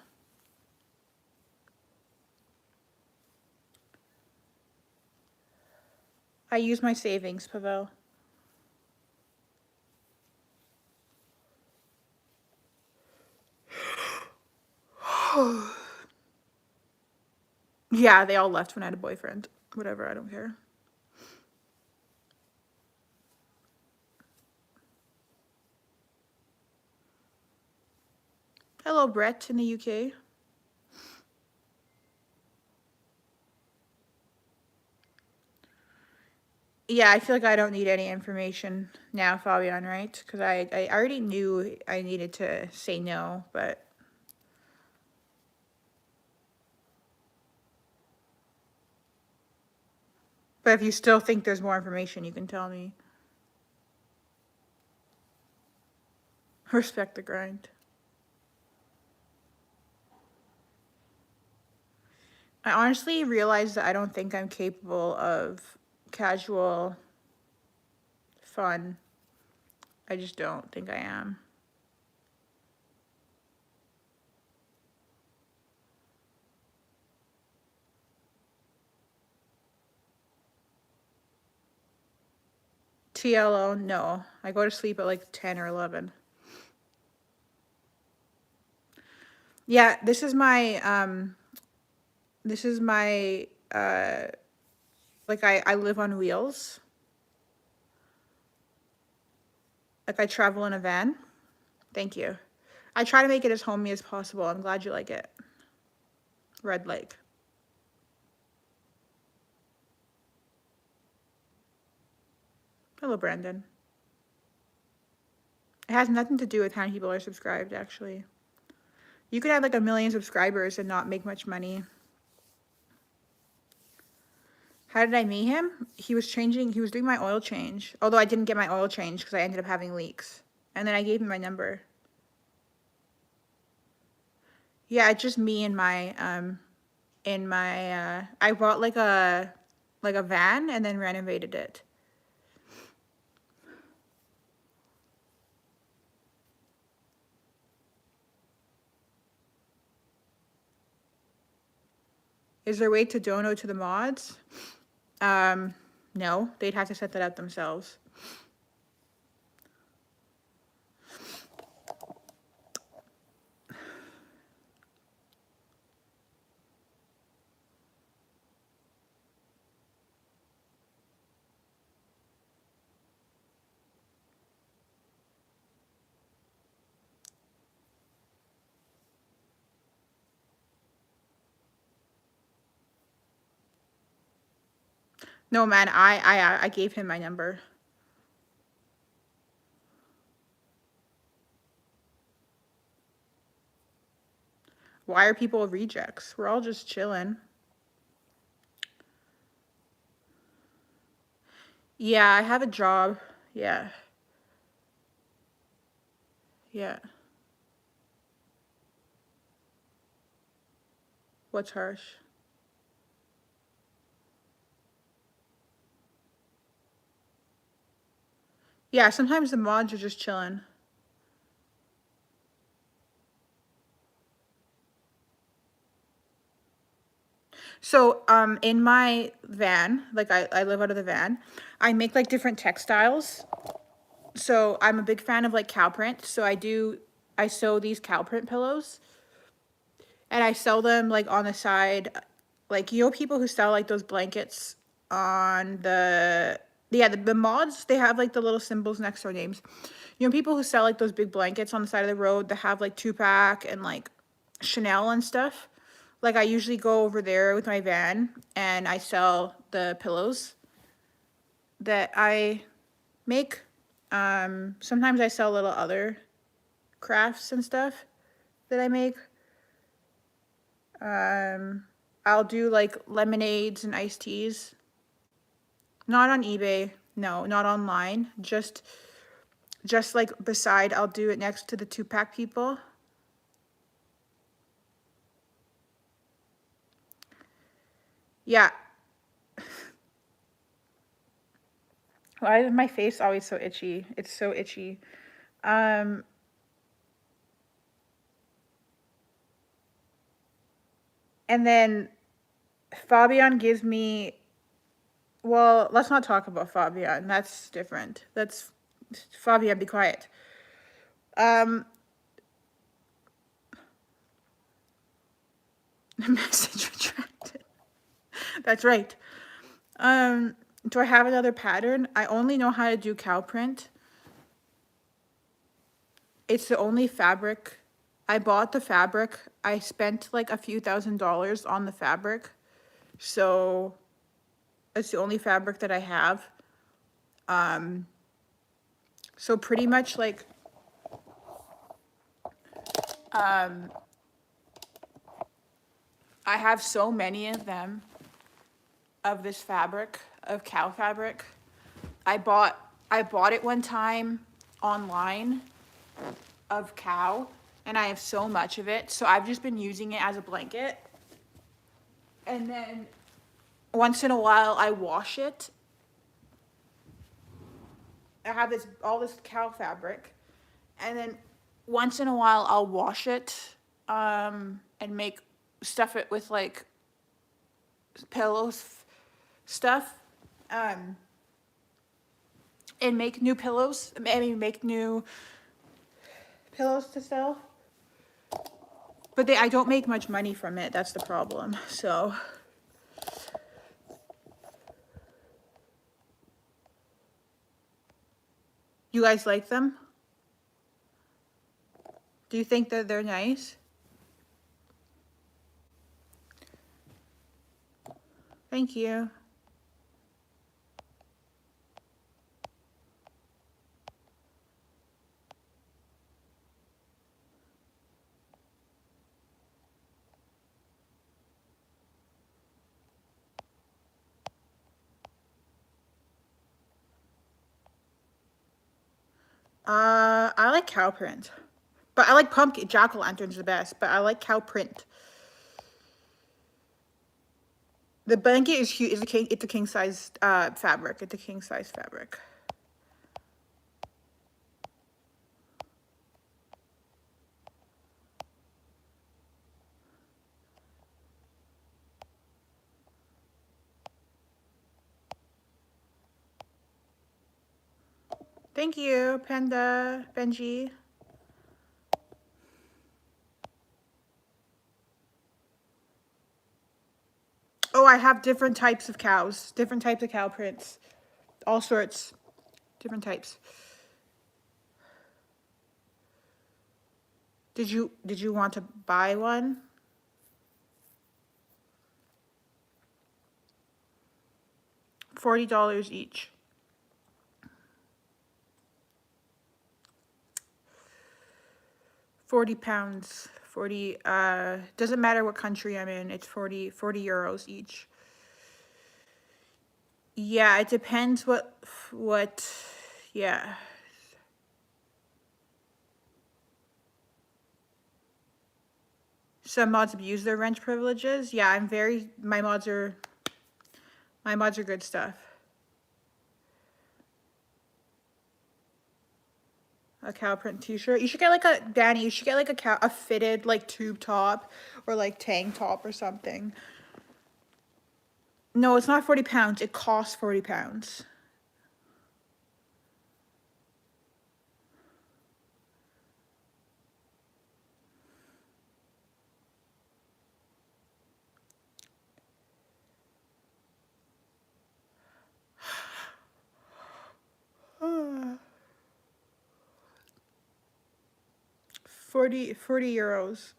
I use my savings, Pavel. Yeah, they all left when I had a boyfriend. Whatever, I don't care. Hello, Brett in the UK. Yeah, I feel like I don't need any information now, Fabian, right? Because I already knew I needed to say no, but if you still think there's more information, you can tell me. Respect the grind. I honestly realized that I don't think I'm capable of casual fun. I just don't think I am. TLO, no. I go to sleep at like 10 or 11. Yeah, this is my like I live on wheels. Like I travel in a van. Thank you. I try to make it as homey as possible. I'm glad you like it. Red Lake. Hello, Brandon. It has nothing to do with how many people are subscribed, actually. You could have like 1 million subscribers and not make much money. How did I meet him? He was doing my oil change. Although I didn't get my oil change because I ended up having leaks. And then I gave him my number. Yeah, it's just me and my I bought like a van and then renovated it. Is there a way to dono to the mods? No, they'd have to set that up themselves. No, man, I gave him my number. Why are people rejects? We're all just chilling. Yeah, I have a job. Yeah. Yeah. What's harsh? Yeah, sometimes the mods are just chilling. So, in my van, like I live out of the van, I make like different textiles. So I'm a big fan of like cow print. So I sew these cow print pillows and I sell them like on the side. Like, you know, people who sell like those blankets on the mods, they have like the little symbols next to their names. You know, people who sell like those big blankets on the side of the road that have like 2-pack and like Chanel and stuff. Like I usually go over there with my van and I sell the pillows that I make. Sometimes I sell little other crafts and stuff that I make. I'll do like lemonades and iced teas. Not on eBay. No, not online. Just like beside, I'll do it next to the 2-pack people. Yeah. Why is my face always so itchy? It's so itchy. And then Fabian gives me, well, let's not talk about Fabian. That's different. That's Fabian, be quiet. Message retracted. That's right. Do I have another pattern? I only know how to do cow print. It's the only fabric. I bought the fabric. I spent like a few $1,000s on the fabric. So it's the only fabric that I have. So pretty much like, I have so many of them, of this fabric, of cow fabric. I bought it one time online of cow, and I have so much of it. So I've just been using it as a blanket. And then once in a while I wash it. I have all this cow fabric, and then once in a while I'll wash it and stuff it with like pillows stuff, and make new pillows. I mean, make new pillows to sell. But I don't make much money from it. That's the problem. So you guys like them? Do you think that they're nice? Thank you. I like cow print. But I like pumpkin, jack-o'-lanterns the best, but I like cow print. The blanket is huge. It's a king size fabric. It's a king size fabric. Thank you, Panda, Benji. Oh, I have different types of cows, different types of cow prints, all sorts, different types. Did you want to buy one? $40 each. 40 pounds. 40, doesn't matter what country I'm in, it's 40 euros each. Yeah, it depends yeah. Some mods abuse their rent privileges. Yeah, my mods are good stuff. A cow print t-shirt. You should get like Danny, you should get like a fitted like tube top or like tank top or something. No, it's not 40 pounds. It costs 40 pounds. $40.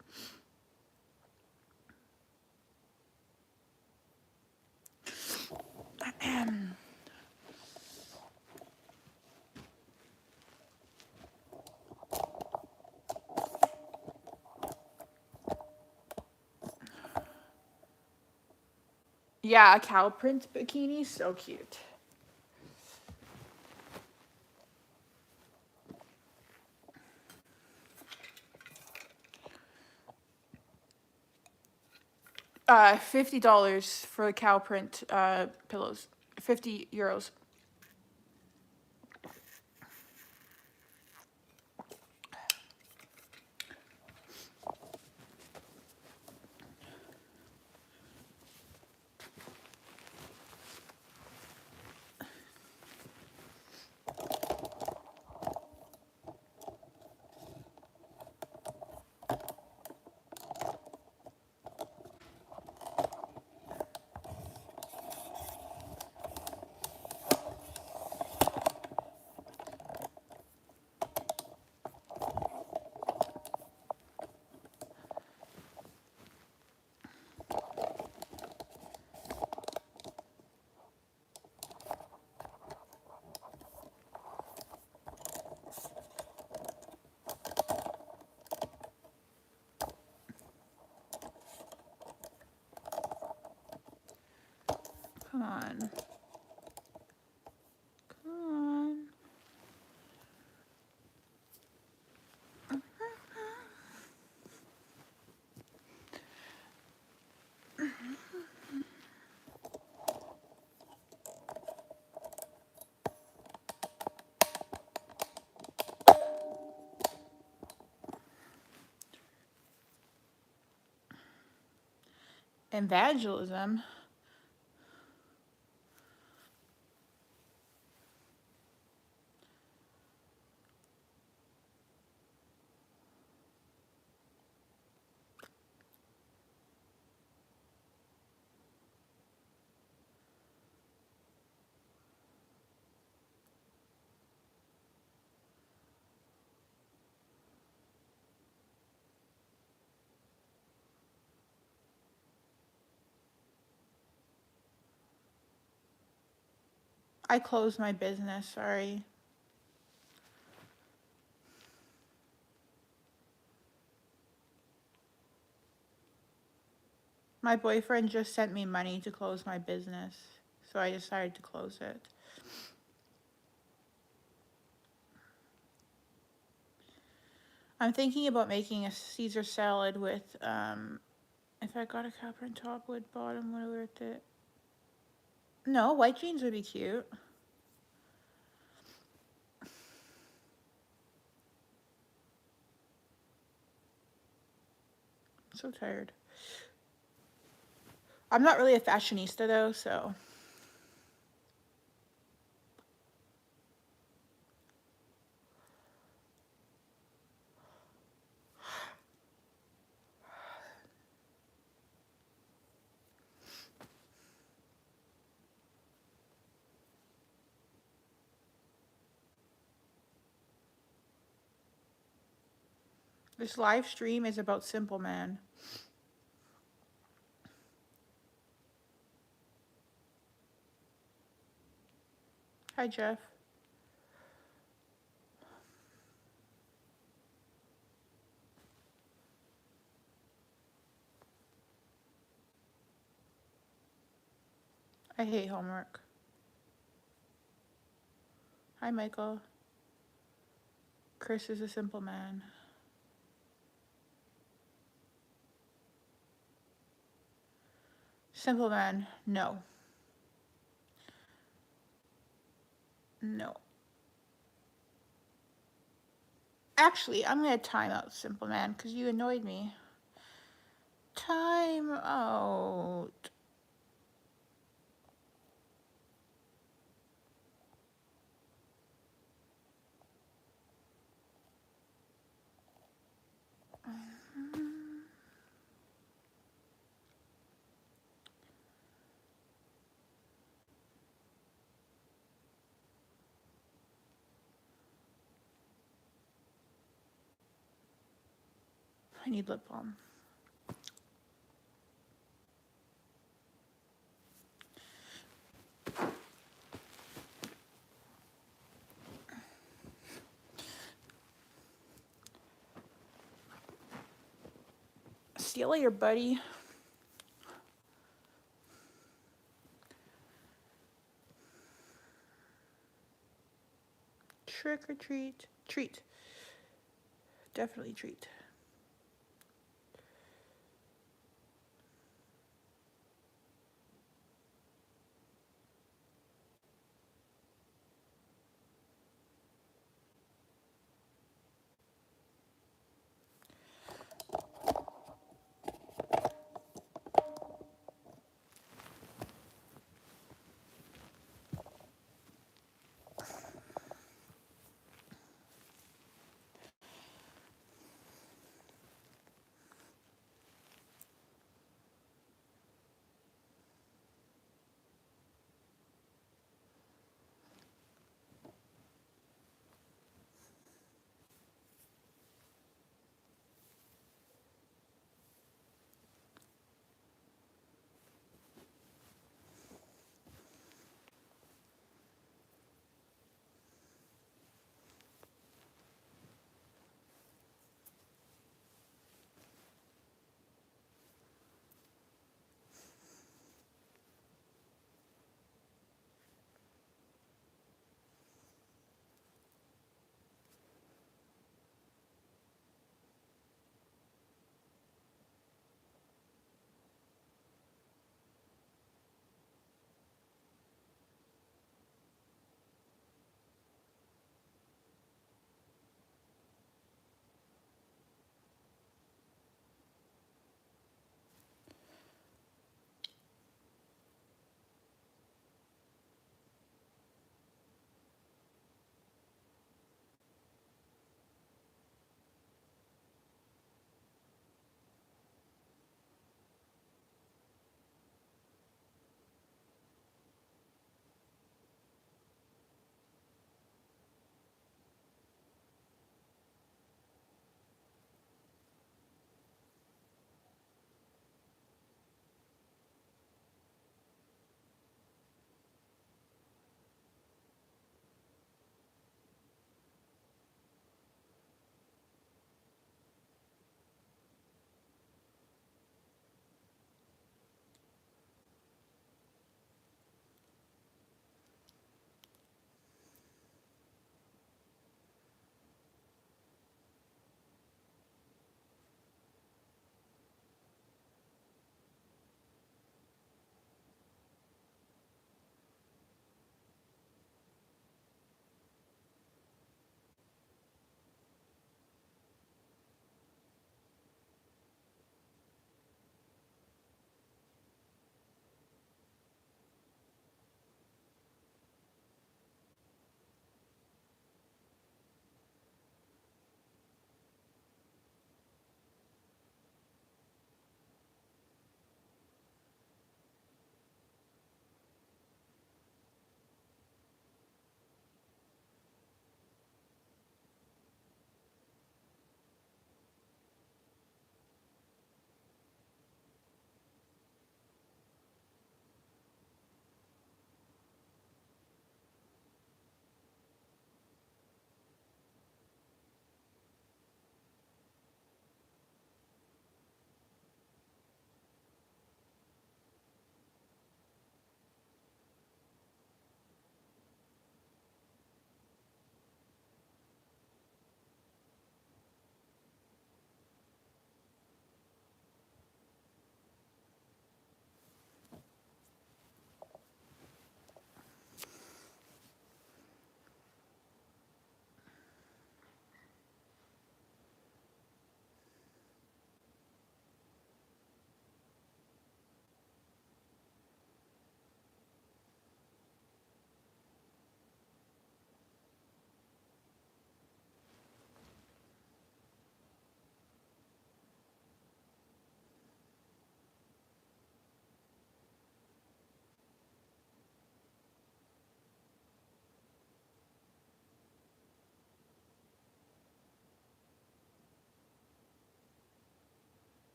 Yeah, a cow print bikini, so cute. $50 for cow print pillows. 50 euros. Come on. Come on. Evangelism. I closed my business, sorry. My boyfriend just sent me money to close my business, so I decided to close it. I'm thinking about making a Caesar salad with, if I got a cow print top, wood bottom, would I wear it? No, white jeans would be cute. I'm so tired. I'm not really a fashionista though, so. This live stream is about Simple Man. Hi, Jeff. I hate homework. Hi, Michael. Chris is a simple man. Simple man, no. No. Actually, I'm gonna time out Simple Man because you annoyed me. Time out. I need lip balm. See you later, buddy. Trick or treat. Treat. Definitely treat.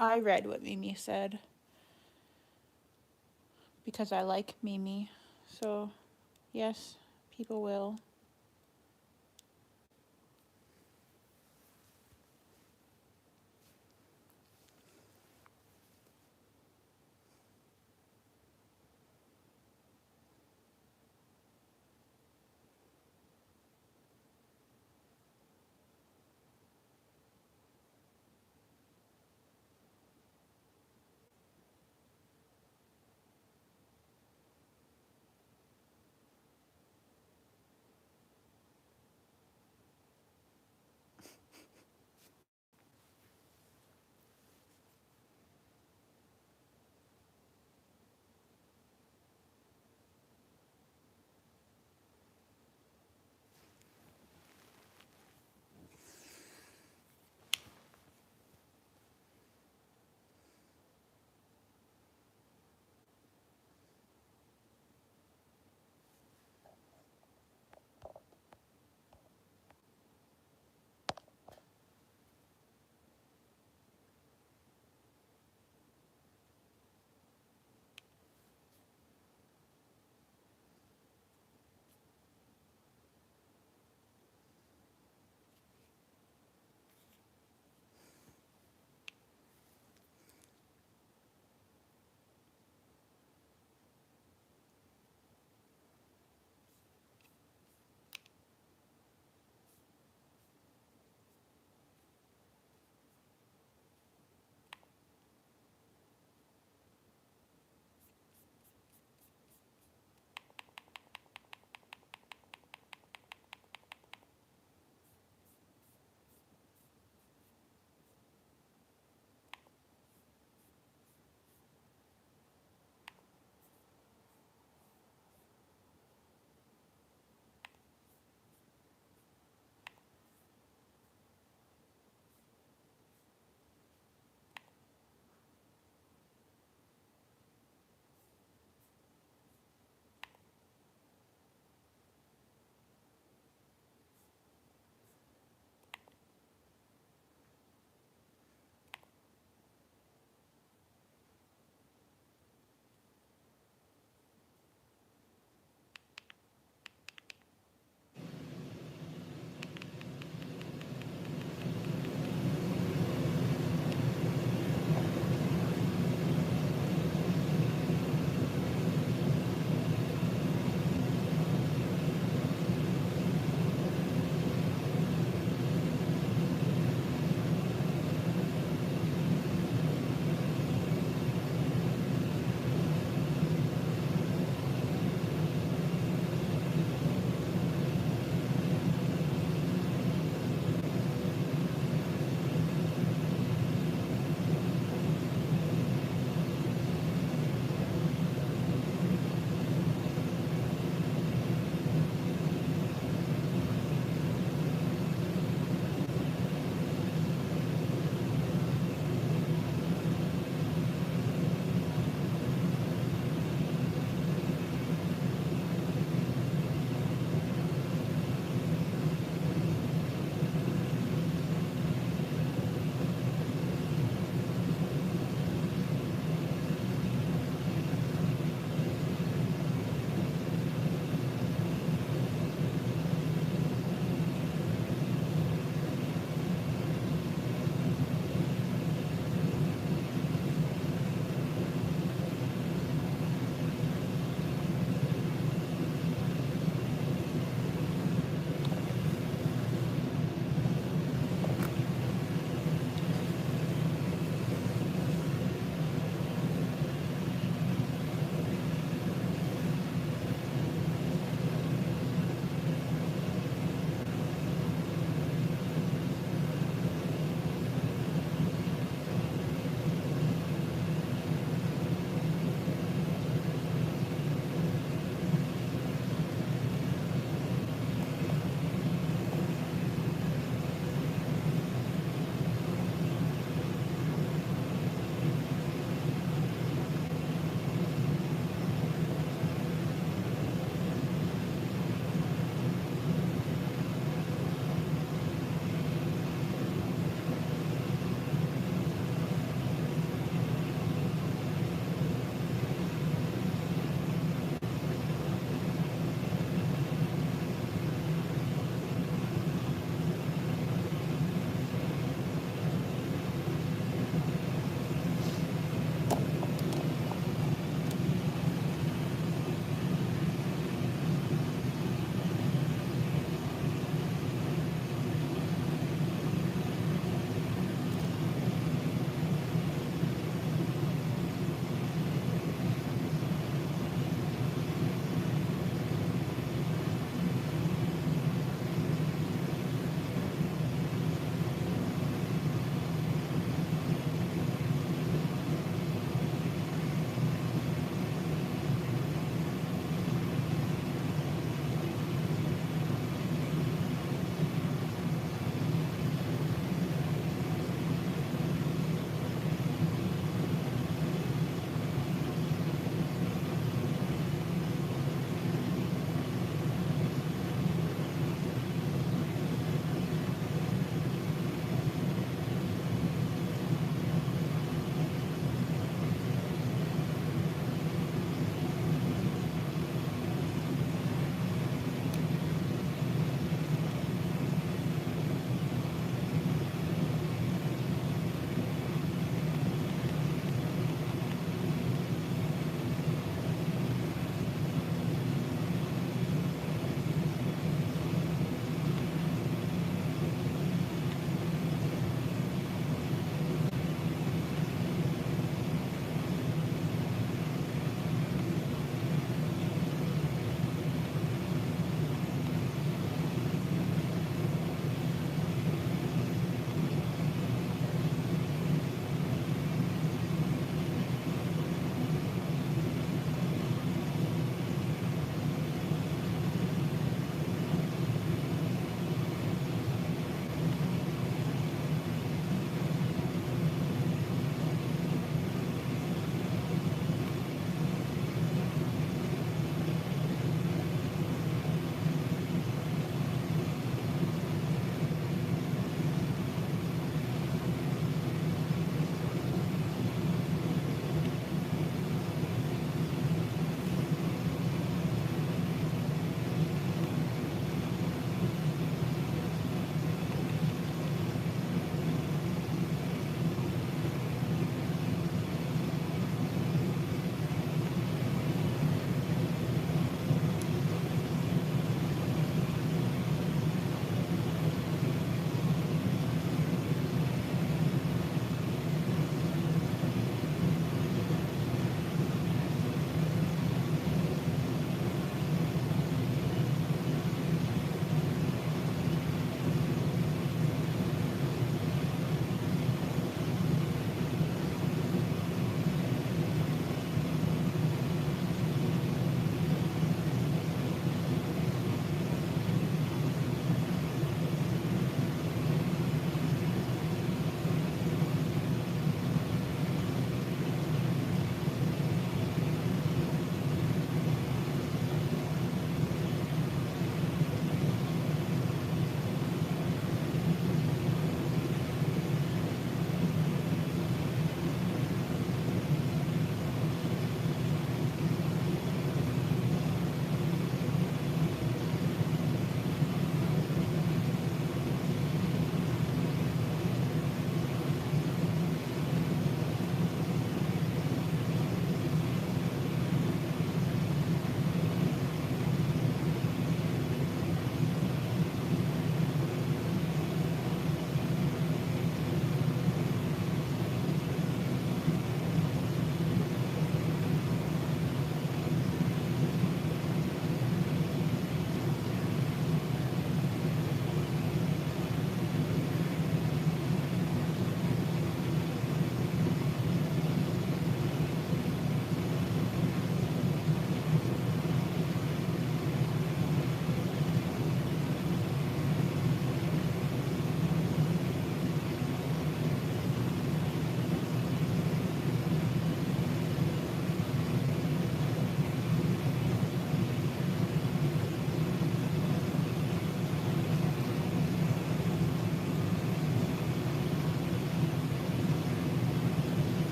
I read what Mimi said. because I like Mimi. So, yes, people will.